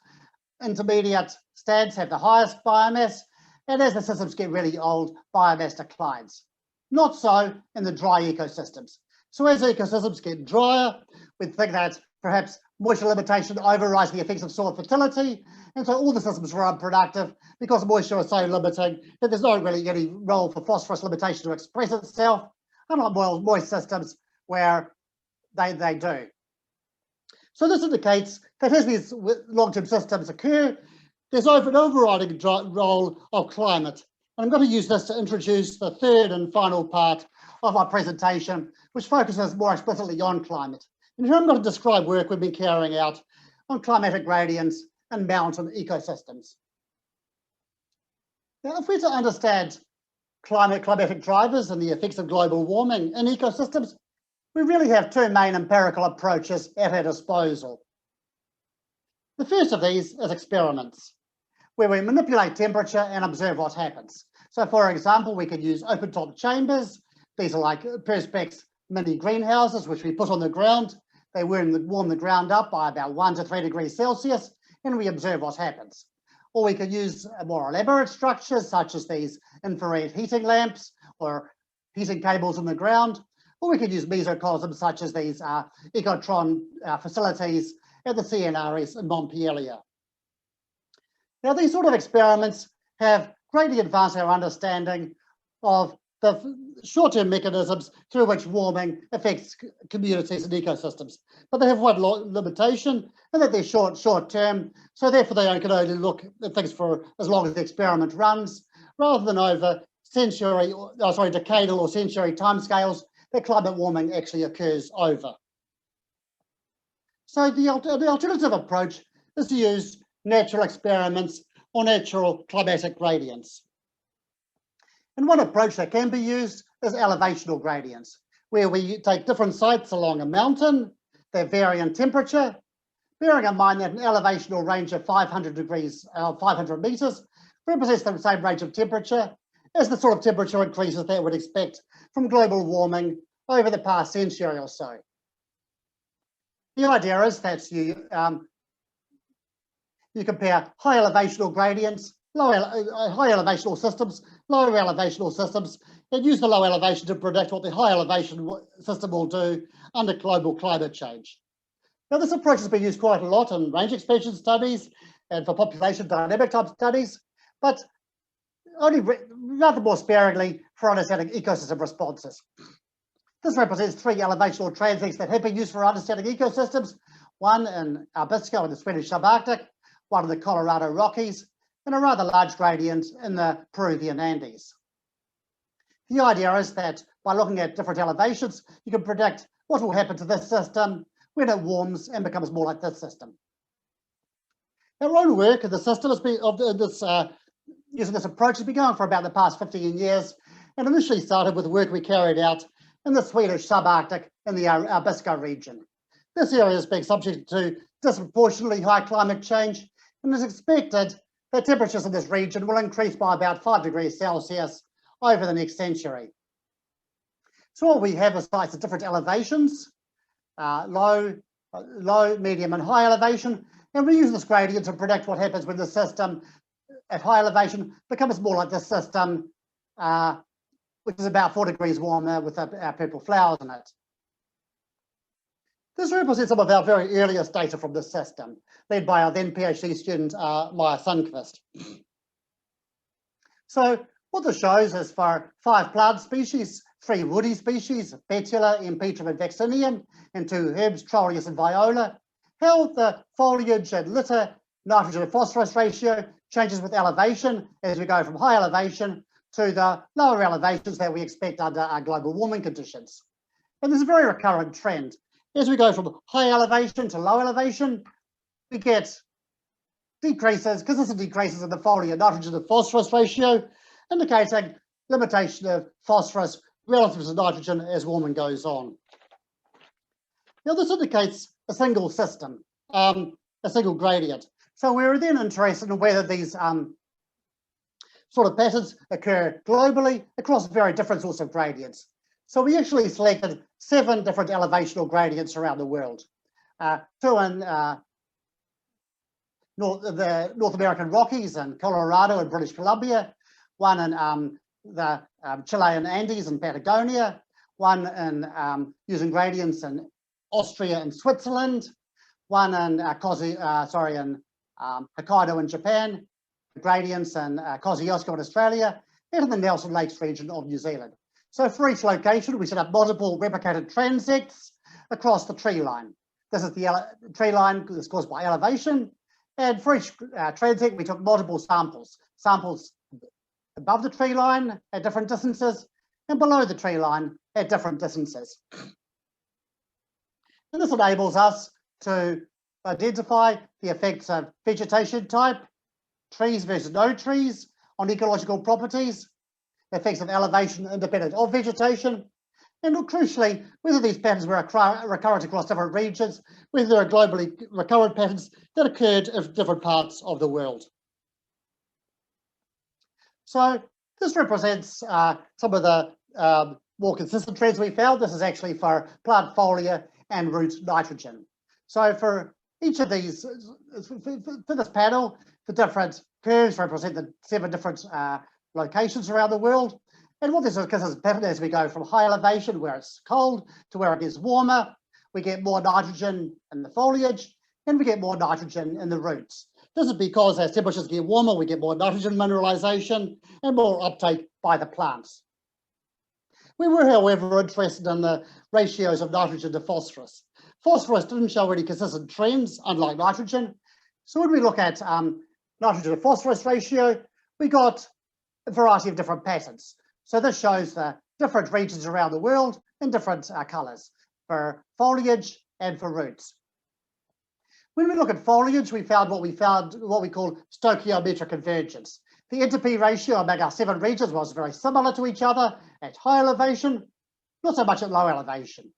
Intermediate stands have the highest biomass, and as the systems get really old, biomass declines. Not so in the dry ecosystems. So as ecosystems get drier, we think that perhaps moisture limitation overrides the effects of soil fertility, and so all the systems are unproductive because moisture is so limiting that there's not really any role for phosphorus limitation to express itself, unlike moist systems where they do. So this indicates that as these long-term systems occur, there's an overriding role of climate. And I'm going to use this to introduce the third and final part of my presentation, which focuses more explicitly on climate. And here I'm going to describe work we've been carrying out on climatic gradients and mountain ecosystems. Now, if we're to understand climatic drivers and the effects of global warming in ecosystems, we really have 2 main empirical approaches at our disposal. The first of these is experiments, where we manipulate temperature and observe what happens. So for example, we could use open-top chambers. These are like Perspex mini greenhouses, which we put on the ground. They warm the ground up by about 1 to 3 degrees Celsius, and we observe what happens. Or we could use more elaborate structures, such as these infrared heating lamps or heating cables in the ground. Or we could use mesocosms, such as these ecotron facilities at the CNRS in Montpellier. Now, these sort of experiments have greatly advanced our understanding of the short-term mechanisms through which warming affects communities and ecosystems. But they have one limitation, and that they're short-term, so therefore they can only look at things for as long as the experiment runs, rather than over decadal or century timescales that climate warming actually occurs over. So the alternative approach is to use natural experiments or natural climatic gradients. And one approach that can be used is elevational gradients, where we take different sites along a mountain that vary in temperature, bearing in mind that an elevational range of 500 meters represents the same range of temperature as the sort of temperature increases that we'd expect from global warming over the past century or so. The idea is that you compare high elevational gradients, high elevational systems, low elevational systems, and use the low elevation to predict what the high elevation system will do under global climate change. Now, this approach has been used quite a lot in range expansion studies and for population dynamic type studies, but only rather more sparingly for understanding ecosystem responses. This represents 3 elevational transects that have been used for understanding ecosystems. one in Abisko in the Swedish subarctic, one in the Colorado Rockies, and a rather large gradient in the Peruvian Andes. The idea is that by looking at different elevations, you can predict what will happen to this system when it warms and becomes more like this system. Our own work in the system has been using this approach has been going for about the past 15 years, and initially started with work we carried out in the Swedish subarctic in the Abisko region. This area is being subject to disproportionately high climate change, and is expected that temperatures in this region will increase by about 5 degrees Celsius over the next century. So what we have is sites at different elevations, low, medium, and high elevation, and we use this gradient to predict what happens when the system at high elevation becomes more like this system, which is about 4 degrees warmer with our purple flowers in it. This represents some of our very earliest data from this system, led by our then PhD student, Maya Sundqvist. So what this shows is for 5 plant species, 3 woody species, Betula, Empetrum, and Vaccinium, and 2 herbs, Trollius and Viola, how the foliage and litter nitrogen and phosphorus ratio changes with elevation as we go from high elevation to the lower elevations that we expect under our global warming conditions. And there's a very recurrent trend. As we go from high elevation to low elevation, we get decreases, consistent decreases in the foliar nitrogen to phosphorus ratio, indicating limitation of phosphorus relative to nitrogen as warming goes on. Now this indicates a single system, a single gradient. So we're then interested in whether these sort of patterns occur globally across very different sorts of gradients. So we actually selected 7 different elevational gradients around the world. 2 in the North American Rockies and Colorado and British Columbia, 1 in the Chilean Andes and Patagonia, 1 in using gradients in Austria and Switzerland, 1 in Hokkaido in Japan, gradients in Kosciuszko in Australia, and in the Nelson Lakes region of New Zealand. So for each location, we set up multiple replicated transects across the tree line. This is the tree line that's caused by elevation. And for each transect, we took multiple samples above the tree line at different distances and below the tree line at different distances. And this enables us to identify the effects of vegetation type, trees versus no trees on ecological properties, effects of elevation independent of vegetation, and crucially, whether these patterns were recurrent across different regions, whether there are globally recurrent patterns that occurred in different parts of the world. So this represents some of the more consistent trends we found. This is actually for plant foliar and root nitrogen. So for each of these, for this panel, the different curves represent the 7 different locations around the world. And what this is, because it's a pattern as we go from high elevation where it's cold to where it gets warmer, we get more nitrogen in the foliage and we get more nitrogen in the roots. This is because as temperatures get warmer, we get more nitrogen mineralization and more uptake by the plants. We were, however, interested in the ratios of nitrogen to phosphorus. Phosphorus didn't show any consistent trends, unlike nitrogen. So when we look at nitrogen to phosphorus ratio, we got a variety of different patterns. So this shows the different regions around the world in different colors for foliage and for roots. When we look at foliage, we found what we call stoichiometric convergence. The N/P ratio among our 7 regions was very similar to each other at high elevation, not so much at low elevation.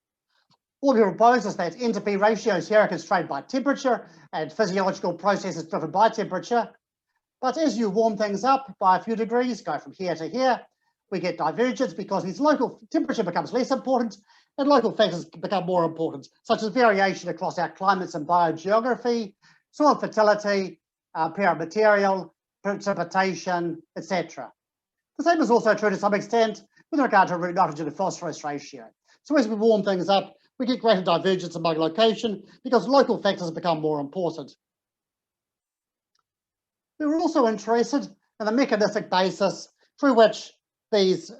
What we propose is that N/P ratios here are constrained by temperature and physiological processes driven by temperature. But as you warm things up by a few degrees, go from here to here, we get divergence because these local temperature becomes less important and local factors become more important, such as variation across our climates and biogeography, soil fertility, parent material, precipitation, etc. The same is also true to some extent with regard to root nitrogen to phosphorus ratio. So as we warm things up, we get greater divergence among location because local factors become more important. We were also interested in the mechanistic basis through which these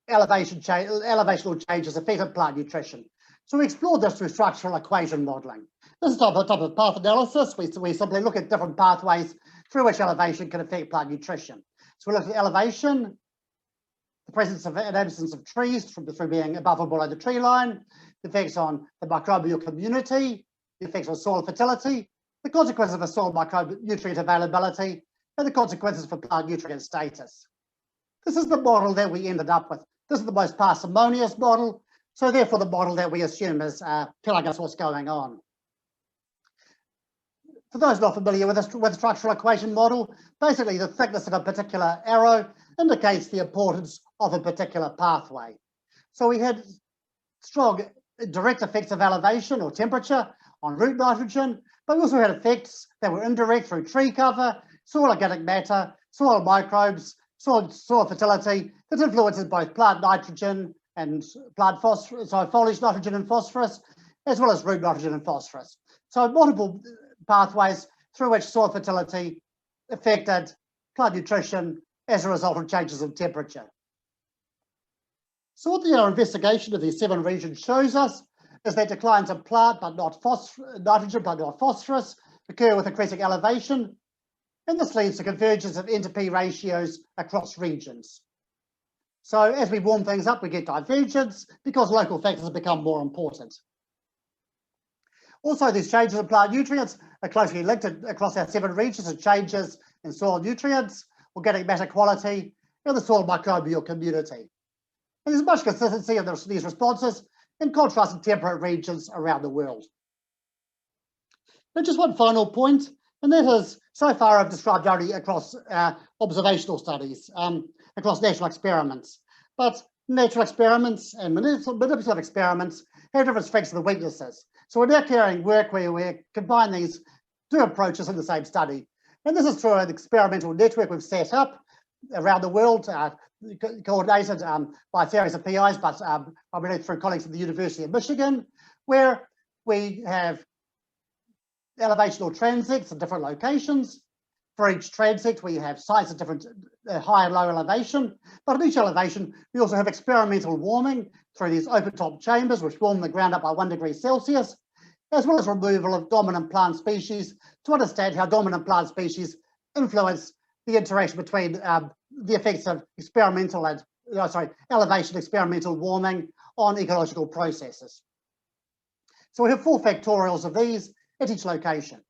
elevational changes affected plant nutrition. So we explored this through structural equation modeling. This is type of path analysis. We simply look at different pathways through which elevation can affect plant nutrition. So we look at elevation, the presence of and absence of trees through being above or below the tree line, the effects on the microbial community, the effects on soil fertility, the consequences of a soil micronutrient availability, and the consequences for plant nutrient status. This is the model that we ended up with. This is the most parsimonious model, so therefore the model that we assume is telling us what's going on. For those not familiar with the structural equation model, basically the thickness of a particular arrow indicates the importance of a particular pathway. So we had strong direct effects of elevation or temperature on root nitrogen, but we also had effects that were indirect through tree cover, soil organic matter, soil microbes, soil fertility that influences both plant nitrogen and plant phosphorus, so foliage nitrogen and phosphorus, as well as root nitrogen and phosphorus. So multiple pathways through which soil fertility affected plant nutrition as a result of changes in temperature. So what our investigation of these 7 regions shows us is that declines in plant but not nitrogen but not phosphorus occur with increasing elevation, and this leads to convergence of N/P ratios across regions. So as we warm things up, we get divergence because local factors become more important. Also, these changes in plant nutrients are closely linked across our 7 regions to changes in soil nutrients, organic matter quality, and the soil microbial community. And there's much consistency in these responses in contrast to temperate regions around the world. And just one final point, and that is, so far I've described only across observational studies, across natural experiments. But natural experiments and manipulative experiments have different strengths and weaknesses. So we're now carrying work where we combine these 2 approaches in the same study. And this is through an experimental network we've set up around the world, coordinated by a series of PIs, but primarily through colleagues at the University of Michigan, where we have elevational transects at different locations. For each transect, we have sites at different high and low elevation, but at each elevation, we also have experimental warming through these open-top chambers, which warm the ground up by 1 degree Celsius, as well as removal of dominant plant species to understand how dominant plant species influence the interaction between the effects of elevation experimental warming on ecological processes. So we have 4 factorials of these at each location.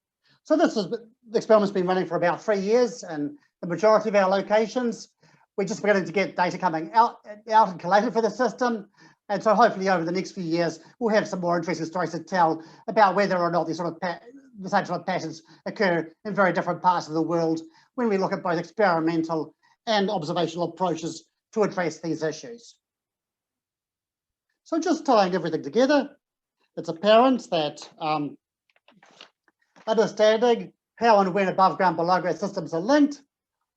So the experiment's been running for about 3 years, and the majority of our locations, we're just beginning to get data coming out and collated for the system. And so hopefully over the next few years, we'll have some more interesting stories to tell about whether or not the same sort of patterns occur in very different parts of the world when we look at both experimental and observational approaches to address these issues. So just tying everything together, it's apparent that understanding how and when above ground, below ground systems are linked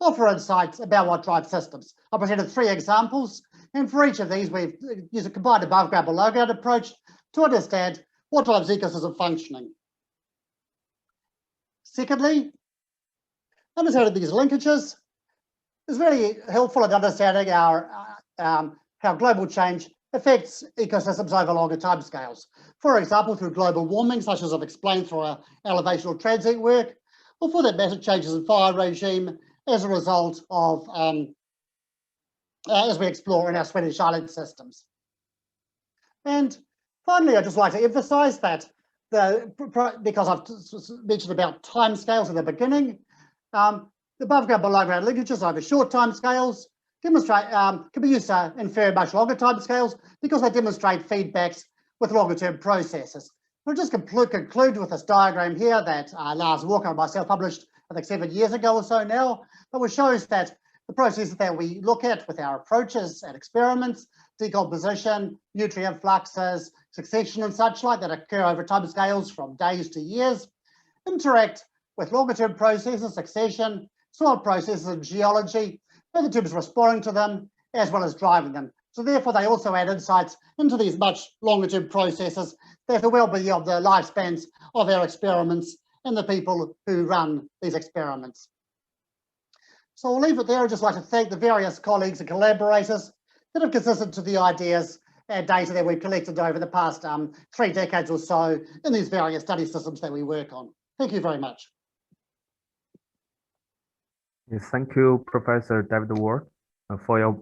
offer insights about what drives systems. I presented 3 examples, and for each of these, we've used a combined above ground, below ground approach to understand what drives ecosystem functioning. Secondly, understanding these linkages is really helpful in understanding how global change affects ecosystems over longer timescales. For example, through global warming, such as I've explained through our elevational transect work, or for that matter, changes in fire regime as a result of, as we explore in our Swedish island systems. And finally, I'd just like to emphasize that because I've mentioned about timescales at the beginning, the above ground, below ground linkages over short timescales demonstrate can be used to infer much longer timescales because they demonstrate feedbacks with longer term processes. I'll just conclude with this diagram here that Lars Walker and myself published, I think 7 years ago or so now, but which shows that the processes that we look at with our approaches and experiments, decomposition, nutrient fluxes, succession and such like that occur over timescales from days to years, interact with longer term processes, succession, soil processes and geology, and the tubes responding to them as well as driving them. So therefore they also add insights into these much longer term processes that are well beyond the lifespans of our experiments and the people who run these experiments. So I'll leave it there. I'd just like to thank the various colleagues and collaborators that have consented to the ideas data that we've collected over the past 3 decades or so in these various study systems that we work on. Thank you very much. Yes, thank you, Professor David Ward, for your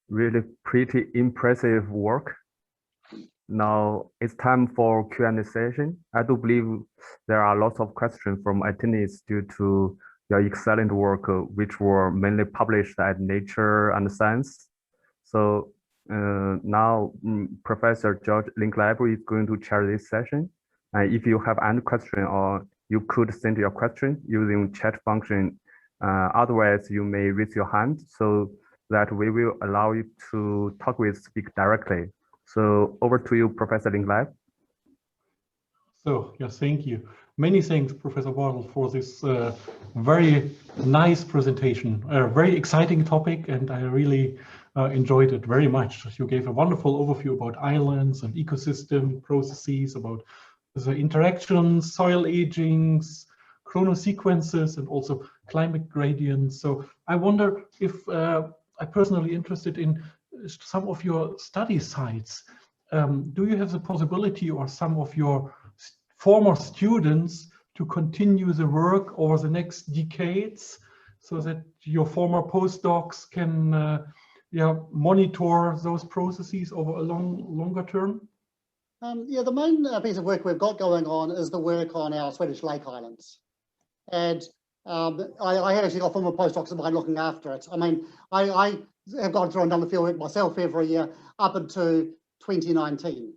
really pretty impressive work. Now it's time for Q&A session. I do believe there are lots of questions from attendees due to your excellent work, which were mainly published at Nature and Science. So now Professor George Linklaber is going to chair this session. And if you have any question, or you could send your question using chat function. Otherwise, you may raise your hand so that we will allow you to talk with speak directly. So over to you, Professor Linklaber. So, yes, thank you. Many thanks, Professor Wardle, for this very nice presentation. A very exciting topic, and I really enjoyed it very much. You gave a wonderful overview about islands and ecosystem processes, about the interactions, soil agings, chronosequences, and also climate gradients. So I wonder if I'm personally interested in some of your study sites. Do you have the possibility, or some of your former students, to continue the work over the next decades, so that your former postdocs can monitor those processes over a longer term? Yeah, the main piece of work we've got going on is the work on our Swedish Lake Islands. And I have actually got former postdocs of mine looking after it. I mean, I have gone through and done the field work myself every year up until 2019.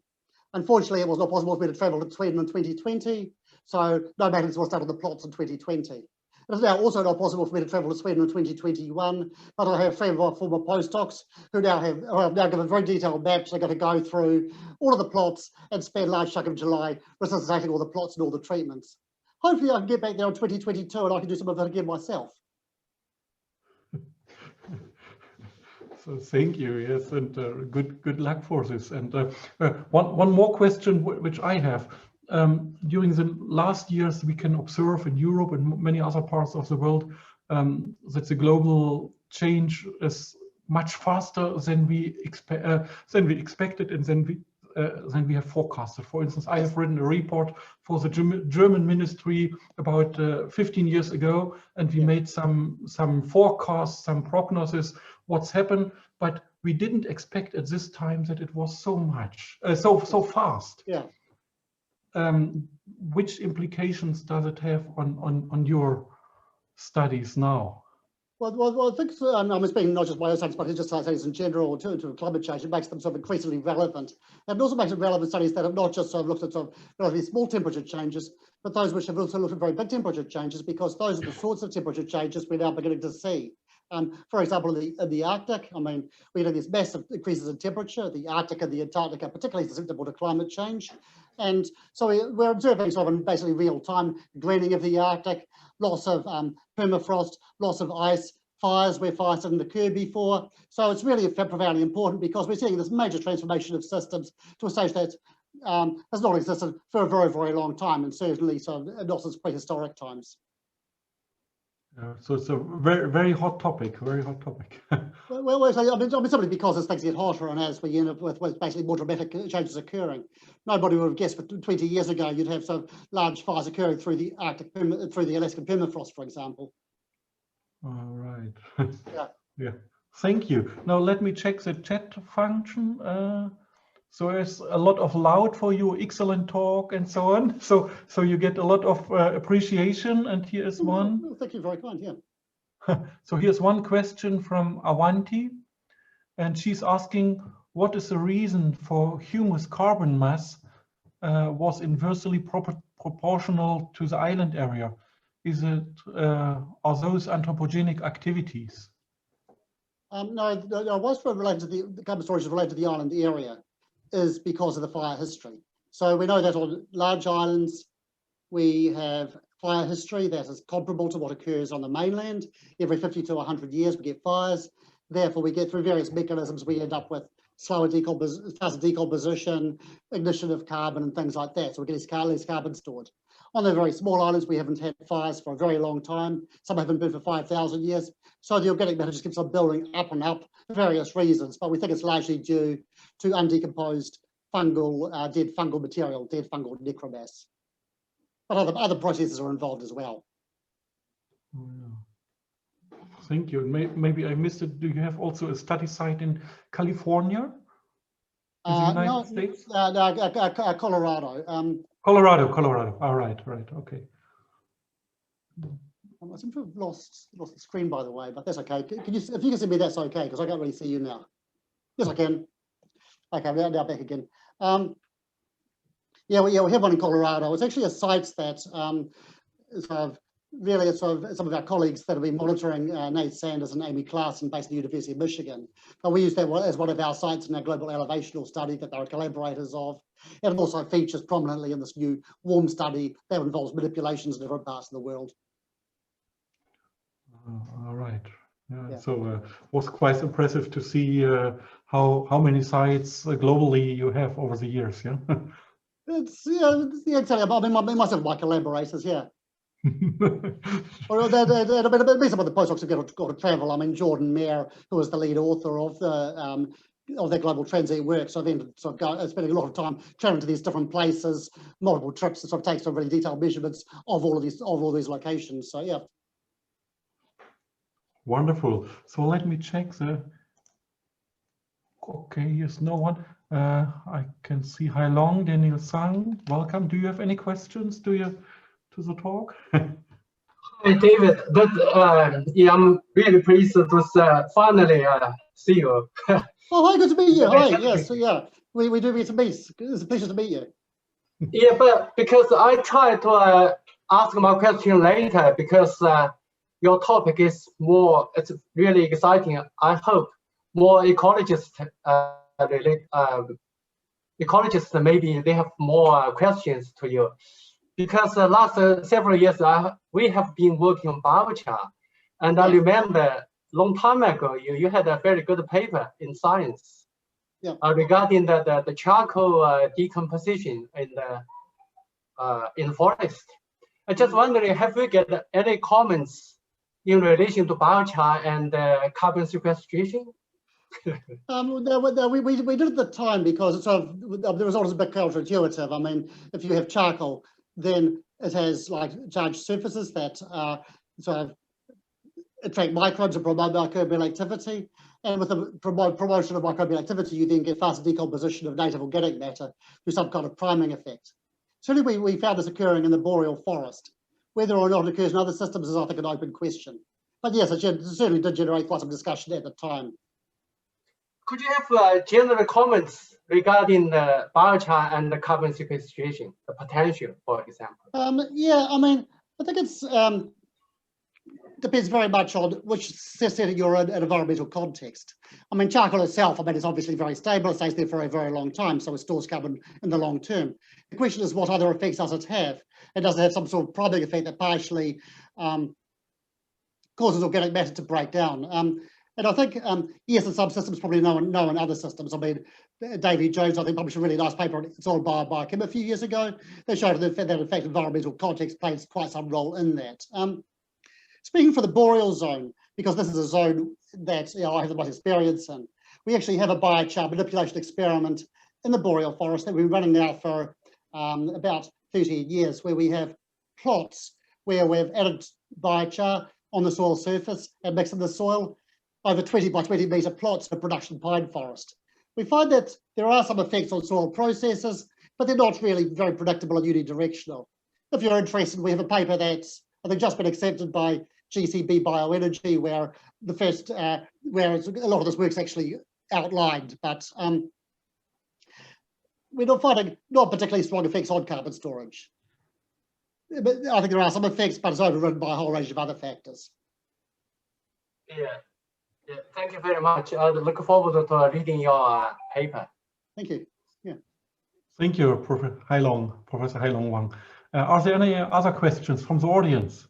Unfortunately, it was not possible for me to travel to Sweden in 2020, so no magnets were started on the plots in 2020. It is now also not possible for me to travel to Sweden in 2021, but I have 3 of our former postdocs who now given very detailed maps. They're going to go through all of the plots and spend a large chunk of July resuscitating all the plots and all the treatments. Hopefully I can get back there in 2022 and I can do some of it again myself. So thank you, yes, and good luck for this. And one more question which I have. During the last years, we can observe in Europe and many other parts of the world that the global change is much faster than we expected and than we have forecasted. For instance, I have written a report for the German ministry about 15 years ago, and we made some forecasts, some prognosis, what's happened, but we didn't expect at this time that it was so much, so fast. Yeah. Which implications does it have on your studies now? Well, I think I'm speaking not just my own studies, but just studies in general to climate change. It makes them sort of increasingly relevant. And it also makes it relevant studies that have not just sort of looked at sort of relatively small temperature changes, but those which have also looked at very big temperature changes, because those are the sorts of temperature changes we're now beginning to see. For example, in the Arctic, I mean, we have these massive increases in temperature. The Arctic and the Antarctic are particularly susceptible to climate change. And so we're observing sort of in basically real time greening of the Arctic, loss of permafrost, loss of ice, fires where fires didn't occur before. So it's really profoundly important, because we're seeing this major transformation of systems to a stage that has not existed for a very, very long time, and certainly so not since prehistoric times. So it's a very, very hot topic, very hot topic. Well, I mean, simply because as things get hotter and as we end up with basically more dramatic changes occurring. Nobody would have guessed, but 20 years ago, you'd have some large fires occurring through the Arctic, through the Alaskan permafrost, for example. All right. Yeah. Yeah. Thank you. Now let me check the chat function. So there's a lot of loud for you, excellent talk, and so on. So you get a lot of appreciation. And here is one. Oh, thank you, very kind. Yeah. So here's one question from Avanti, and she's asking, what is the reason for humus carbon mass was inversely proportional to the island area? Is it are those anthropogenic activities? No, what's related to the carbon storage is related to the island area, is because of the fire history. So we know that on large islands, we have fire history that is comparable to what occurs on the mainland. Every 50 to 100 years, we get fires. Therefore, we get through various mechanisms, we end up with faster decomposition, ignition of carbon and things like that. So we get less carbon stored. On the very small islands, we haven't had fires for a very long time. Some haven't been for 5,000 years. So the organic matter just keeps on building up and up for various reasons. But we think it's largely due to undecomposed fungal, dead fungal material, dead fungal necromass. But other processes are involved as well. Oh, yeah. Thank you. Maybe I missed it. Do you have also a study site in California? In the United States? Colorado. Colorado. All right, okay. I seem to have lost the screen, by the way, but that's okay. Can you, if you can see me, that's okay, because I can't really see you now. Yes, I can. Okay, we're now back again. Yeah, we have one in Colorado. It's actually a site that some of our colleagues that have been monitoring Nate Sanders and Amy Claassen based at the University of Michigan. But we use that as one of our sites in our global elevational study that they're collaborators of. And it also features prominently in this new warm study that involves manipulations in different parts of the world. All right. Yeah. So was quite impressive to see how many sites globally you have over the years. Yeah. Exactly. I mean, most of my collaborators, yeah. Or there'll be some of the postdocs who got to travel. I mean, Jordan Mayer, who was the lead author of their global transient work, so I've been spending a lot of time traveling to these different places, multiple trips to sort of take some really detailed measurements of all these locations. So yeah. Wonderful. So let me check the. Okay, here's no one. I can see Hai Long, Daniel Sang. Welcome. Do you have any questions to the talk? Hi, David. Yeah, I'm really pleased to finally see you. Oh, hi, good to meet you. Hi, yes, yeah. We do meet to meet. It's a pleasure to meet you. Yeah, but because I tried to ask my question later because your topic is more, it's really exciting. I hope more ecologists ecologists maybe they have more questions to you. Because the last several years we have been working on biochar, and I remember long time ago you had a very good paper in Science regarding the charcoal decomposition in the forest. I just wondering, have we get any comments in relation to biochar and carbon sequestration? We did at the time because the result is a bit counterintuitive. I mean, if you have charcoal, then it has like charged surfaces that sort of attract microbes and promote microbial activity. And with the promotion of microbial activity, you then get faster decomposition of native organic matter through some kind of priming effect. Certainly, we found this occurring in the boreal forest. Whether or not it occurs in other systems is, I think, an open question. But yes, it certainly did generate quite some discussion at the time. Could you have general comments regarding the biochar and the carbon sequestration, the potential, for example? Yeah, I mean, I think it's depends very much on which setting you're in an environmental context. I mean, charcoal itself, I mean, it's obviously very stable. It stays there for a very long time, so it stores carbon in the long term. The question is, what other effects does it have? And does it have some sort of priming effect that partially causes organic matter to break down? And I think, yes, in some systems, probably no in other systems. I mean, David Jones, I think, published a really nice paper on soil biochem a few years ago. They showed that, in fact, environmental context plays quite some role in that. Speaking for the boreal zone, because this is a zone that I have the most experience in, we actually have a biochar manipulation experiment in the boreal forest that we've been running now for about 13 years, where we have plots where we've added biochar on the soil surface and mixed in the soil over 20 by 20 metre plots of production pine forest. We find that there are some effects on soil processes, but they're not really very predictable and unidirectional. If you're interested, we have a paper that's, I think, just been accepted by GCB Bioenergy, where the first, where a lot of this work's actually outlined, but we're not finding not particularly strong effects on carbon storage. But I think there are some effects, but it's overridden by a whole range of other factors. Yeah, thank you very much. I look forward to reading your paper. Thank you. Yeah. Thank you, Professor Hai Long Wang. Are there any other questions from the audience?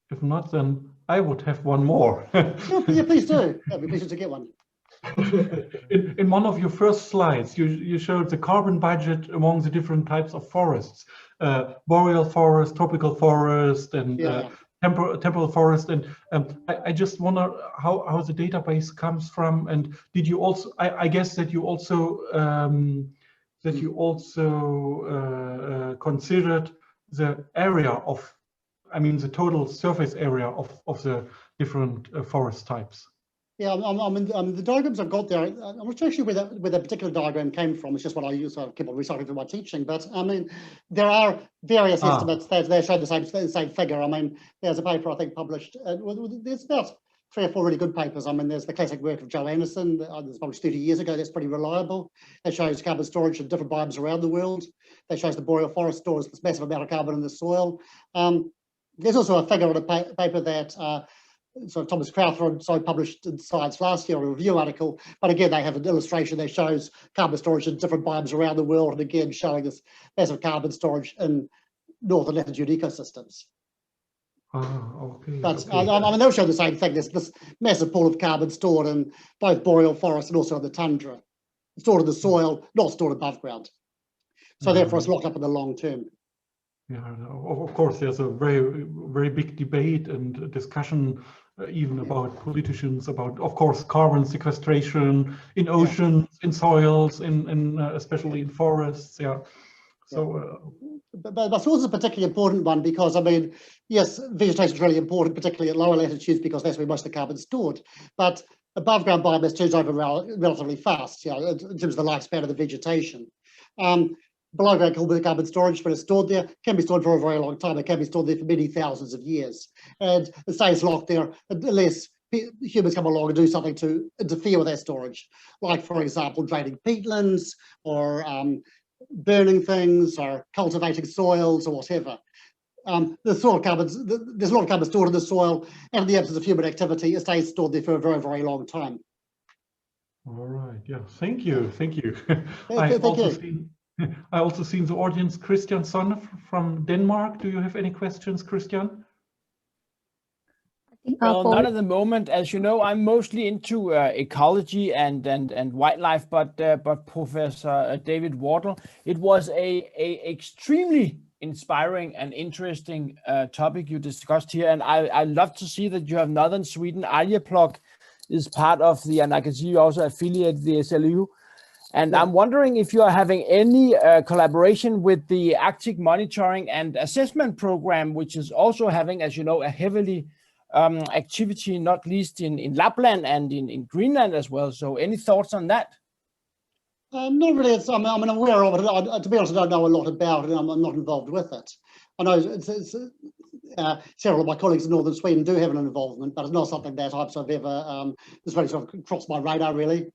If not, then I would have one more. Yeah, please do. I'd be pleased to get one. In one of your first slides, you showed the carbon budget among the different types of forests, boreal forest, tropical forest, and temporal forest. And I just wonder how the database comes from. And did you also? I guess that you also considered the area of, I mean, the total surface area of the different forest types. Yeah, the diagrams I've got there, I'm not actually where that particular diagram came from. It's just what I use, so I keep on recycling for my teaching. But I mean, there are various estimates that they show the same figure. I mean, there's a paper I think published. There's about 3 or 4 really good papers. I mean, there's the classic work of Joe Anderson that was published 30 years ago. That's pretty reliable. That shows carbon storage in different biomes around the world. That shows the boreal forest stores this massive amount of carbon in the soil. There's also a figure in a paper that so Thomas Crowther published in Science last year, a review article, but again they have an illustration that shows carbon storage in different biomes around the world, and again showing this massive carbon storage in northern latitude ecosystems. Okay. But okay. I mean, they'll show the same thing. There's this massive pool of carbon stored in both boreal forests and also in the tundra, stored in the soil, not stored above ground. So therefore it's locked up in the long term. Yeah, of course, there's a very big debate and discussion even about politicians, about, of course, carbon sequestration in oceans, in soils, in especially in forests. Yeah. So, but soils is a particularly important one because, I mean, yes, vegetation is really important, particularly at lower latitudes because that's where most of the carbon is stored. But above ground biomass turns over relatively fast, you know, in terms of the lifespan of the vegetation. Below ground carbon storage, when it's stored there, can be stored for a very long time. It can be stored there for many thousands of years. And it stays locked there unless humans come along and do something to interfere with that storage. Like, for example, draining peatlands or burning things or cultivating soils or whatever. There's a lot of carbon stored in the soil, and in the absence of human activity, it stays stored there for a very, very long time. All right. Yeah. Thank you. Thank you. I also seen the audience, Christian Sonne from Denmark. Do you have any questions, Christian? Well, not at the moment. As you know, I'm mostly into ecology and wildlife, but Professor David Wardle, it was a extremely inspiring and interesting topic you discussed here, and I love to see that you have Northern Sweden. Arjeplog is part of the, and I can see you also affiliate the SLU. And I'm wondering if you are having any collaboration with the Arctic Monitoring and Assessment Program, which is also having, as you know, a heavily activity, not least in Lapland and in Greenland as well. So any thoughts on that? Not really. I'm aware of it. To be honest, I don't know a lot about it, and I'm not involved with it. I know several of my colleagues in Northern Sweden do have an involvement, but it's not something that I've sort of ever, it's really sort of crossed my radar, really.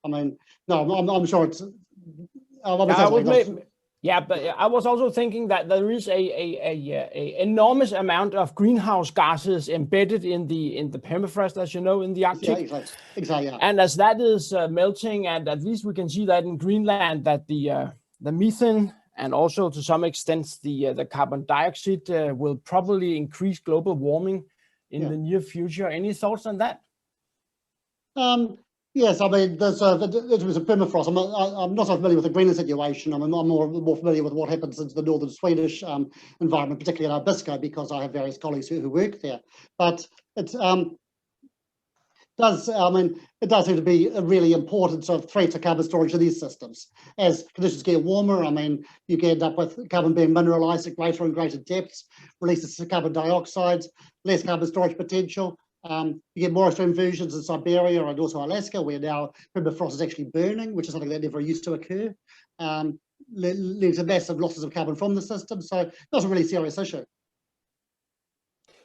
I mean, no, I'm sure it's. Yeah, but I was also thinking that there is a enormous amount of greenhouse gases embedded in the permafrost, as you know, in the Arctic. Yeah, exactly. Yeah. And as that is melting, and at least we can see that in Greenland, that the methane and also to some extent the carbon dioxide will probably increase global warming in the near future. Any thoughts on that? Yes, I mean, there was a permafrost. I'm not so familiar with the Greenland situation. I'm more familiar with what happens in the northern Swedish environment, particularly in Abisko, because I have various colleagues who work there. But it does seem to be a really important sort of threat to carbon storage in these systems. As conditions get warmer, I mean, you can end up with carbon being mineralized at greater and greater depths, releases carbon dioxide, less carbon storage potential. You get more extreme versions in Siberia and also Alaska, where now permafrost is actually burning, which is something that never used to occur, leading to massive losses of carbon from the system. So that's a really serious issue.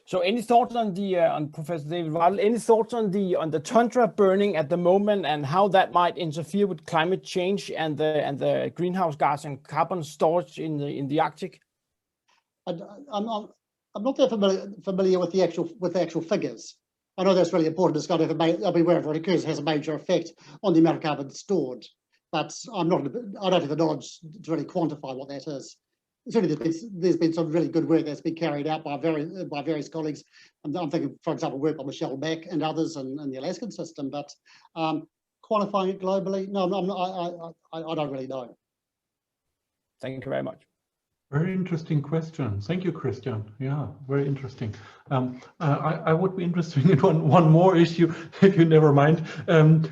So, any thoughts on on Professor David Wardle? Any thoughts on the tundra burning at the moment and how that might interfere with climate change and the greenhouse gas and carbon storage in the Arctic? I'm not that familiar with the actual figures. I know that's really important. It's got to have, wherever it occurs, it has a major effect on the amount of carbon stored. But I don't have the knowledge to really quantify what that is. Certainly, there's been some really good work that's been carried out by various colleagues. I'm thinking, for example, work by Michelle Mack and others in the Alaskan system. But quantifying it globally, no, I don't really know. Thank you very much. Very interesting question. Thank you, Christian. Yeah, very interesting. I would be interested in one more issue, if you never mind.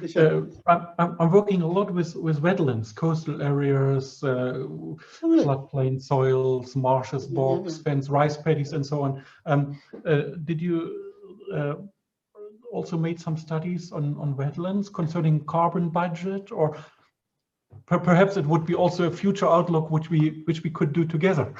Sure. I'm working a lot with wetlands, coastal areas, floodplain soils, marshes, bogs, fence, rice paddies, and so on. Did you also made some studies on wetlands concerning carbon budget, or perhaps it would be also a future outlook which we could do together?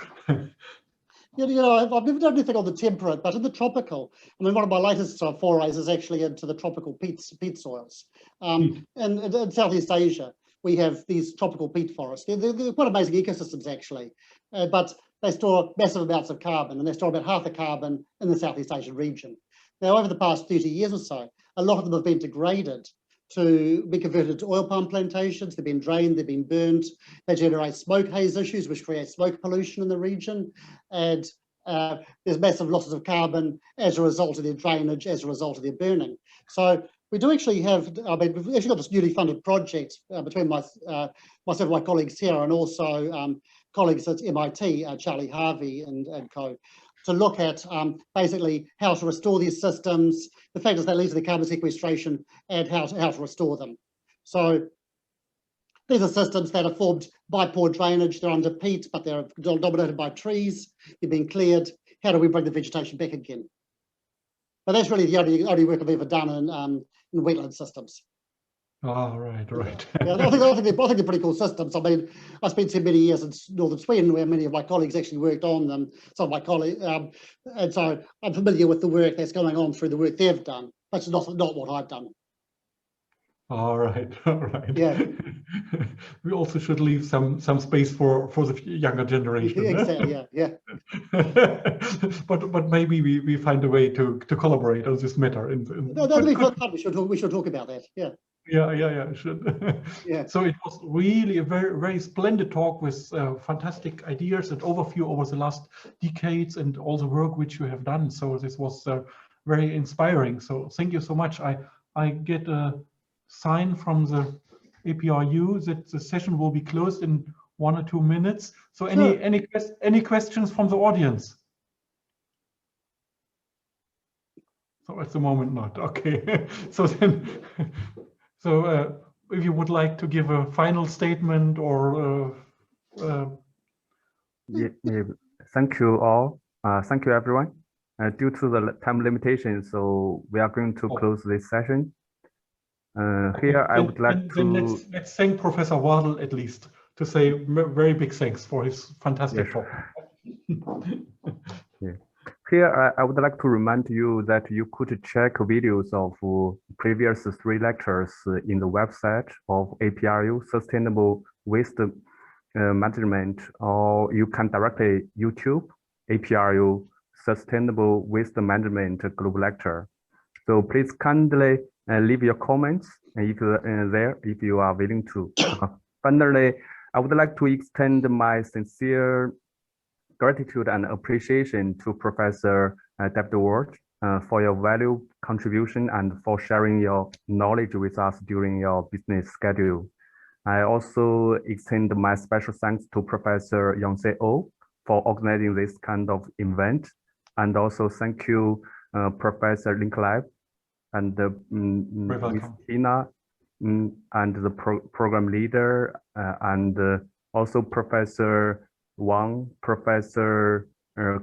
You know, I've never done anything on the temperate, but in the tropical, I mean, one of my latest forays is actually into the tropical peat soils. And in Southeast Asia, we have these tropical peat forests. They're quite amazing ecosystems, actually, but they store massive amounts of carbon, and they store about half the carbon in the Southeast Asian region. Now, over the past 30 years or so, a lot of them have been degraded to be converted to oil palm plantations. They've been drained, they've been burned. They generate smoke haze issues, which create smoke pollution in the region. And there's massive losses of carbon as a result of their drainage, as a result of their burning. So we do actually have, I mean, we've actually got this newly funded project between myself and my colleagues here, and also colleagues at MIT, Charlie Harvey and co, to look at basically how to restore these systems, the factors that lead to the carbon sequestration, and how to restore them. So these are systems that are formed by poor drainage. They're under peat, but they're dominated by trees. They've been cleared. How do we bring the vegetation back again? But that's really the only work I've ever done in wetland systems. Oh, right. Yeah, I think they're pretty cool systems. I mean, I spent so many years in northern Sweden where many of my colleagues actually worked on them. Some of my colleagues, and so I'm familiar with the work that's going on through the work they've done. That's not what I've done. All right. Yeah. We also should leave some space for the younger generation. Exactly. Yeah. But maybe we find a way to collaborate on this matter. That'll be fun. We should talk about that. Yeah. Yeah, should. Yeah. So it was really a very splendid talk with fantastic ideas and overview over the last decades and all the work which you have done. So this was very inspiring. So thank you so much. I get a sign from the APRU that the session will be closed in 1 or 2 minutes. So sure. any questions from the audience? So at the moment not. Okay. So then. So if you would like to give a final statement or... Yeah, thank you all. Thank you, everyone. Due to the time limitation, so we are going to close this session. Here, I would like to... Let's thank Professor Wardle at least, to say very big thanks for his fantastic talk. Yeah. Here, I would like to remind you that you could check videos of previous 3 lectures in the website of APRU Sustainable Waste Management, or you can directly YouTube APRU Sustainable Waste Management Global Lecture. So please kindly leave your comments if you are willing to. Finally, I would like to extend my sincere gratitude and appreciation to Professor David Ward for your valuable contribution and for sharing your knowledge with us during your business schedule. I also extend my special thanks to Professor Yongse O for organizing this kind of event. And also thank you, Professor Linklab and Ms. Tina and the program leader and also Professor Wang, Professor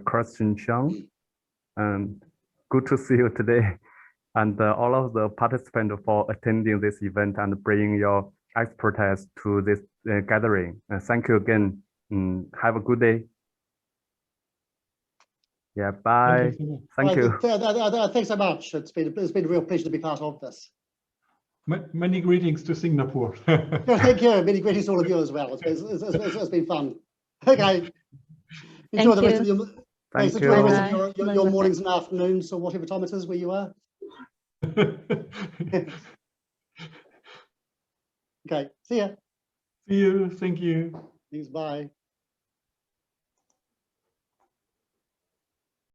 Christian Chang. Good to see you today, and all of the participants for attending this event and bringing your expertise to this gathering. Thank you again. Have a good day. Yeah, bye. Thank you. Thanks so much. It's been a real pleasure to be part of this. Many greetings to Singapore. Thank you. Many greetings to all of you as well. It's been fun. Okay. Enjoy the rest of your, your mornings and afternoons, or whatever time it is where you are. Okay. See ya. See you. Thank you. Thanks. Bye.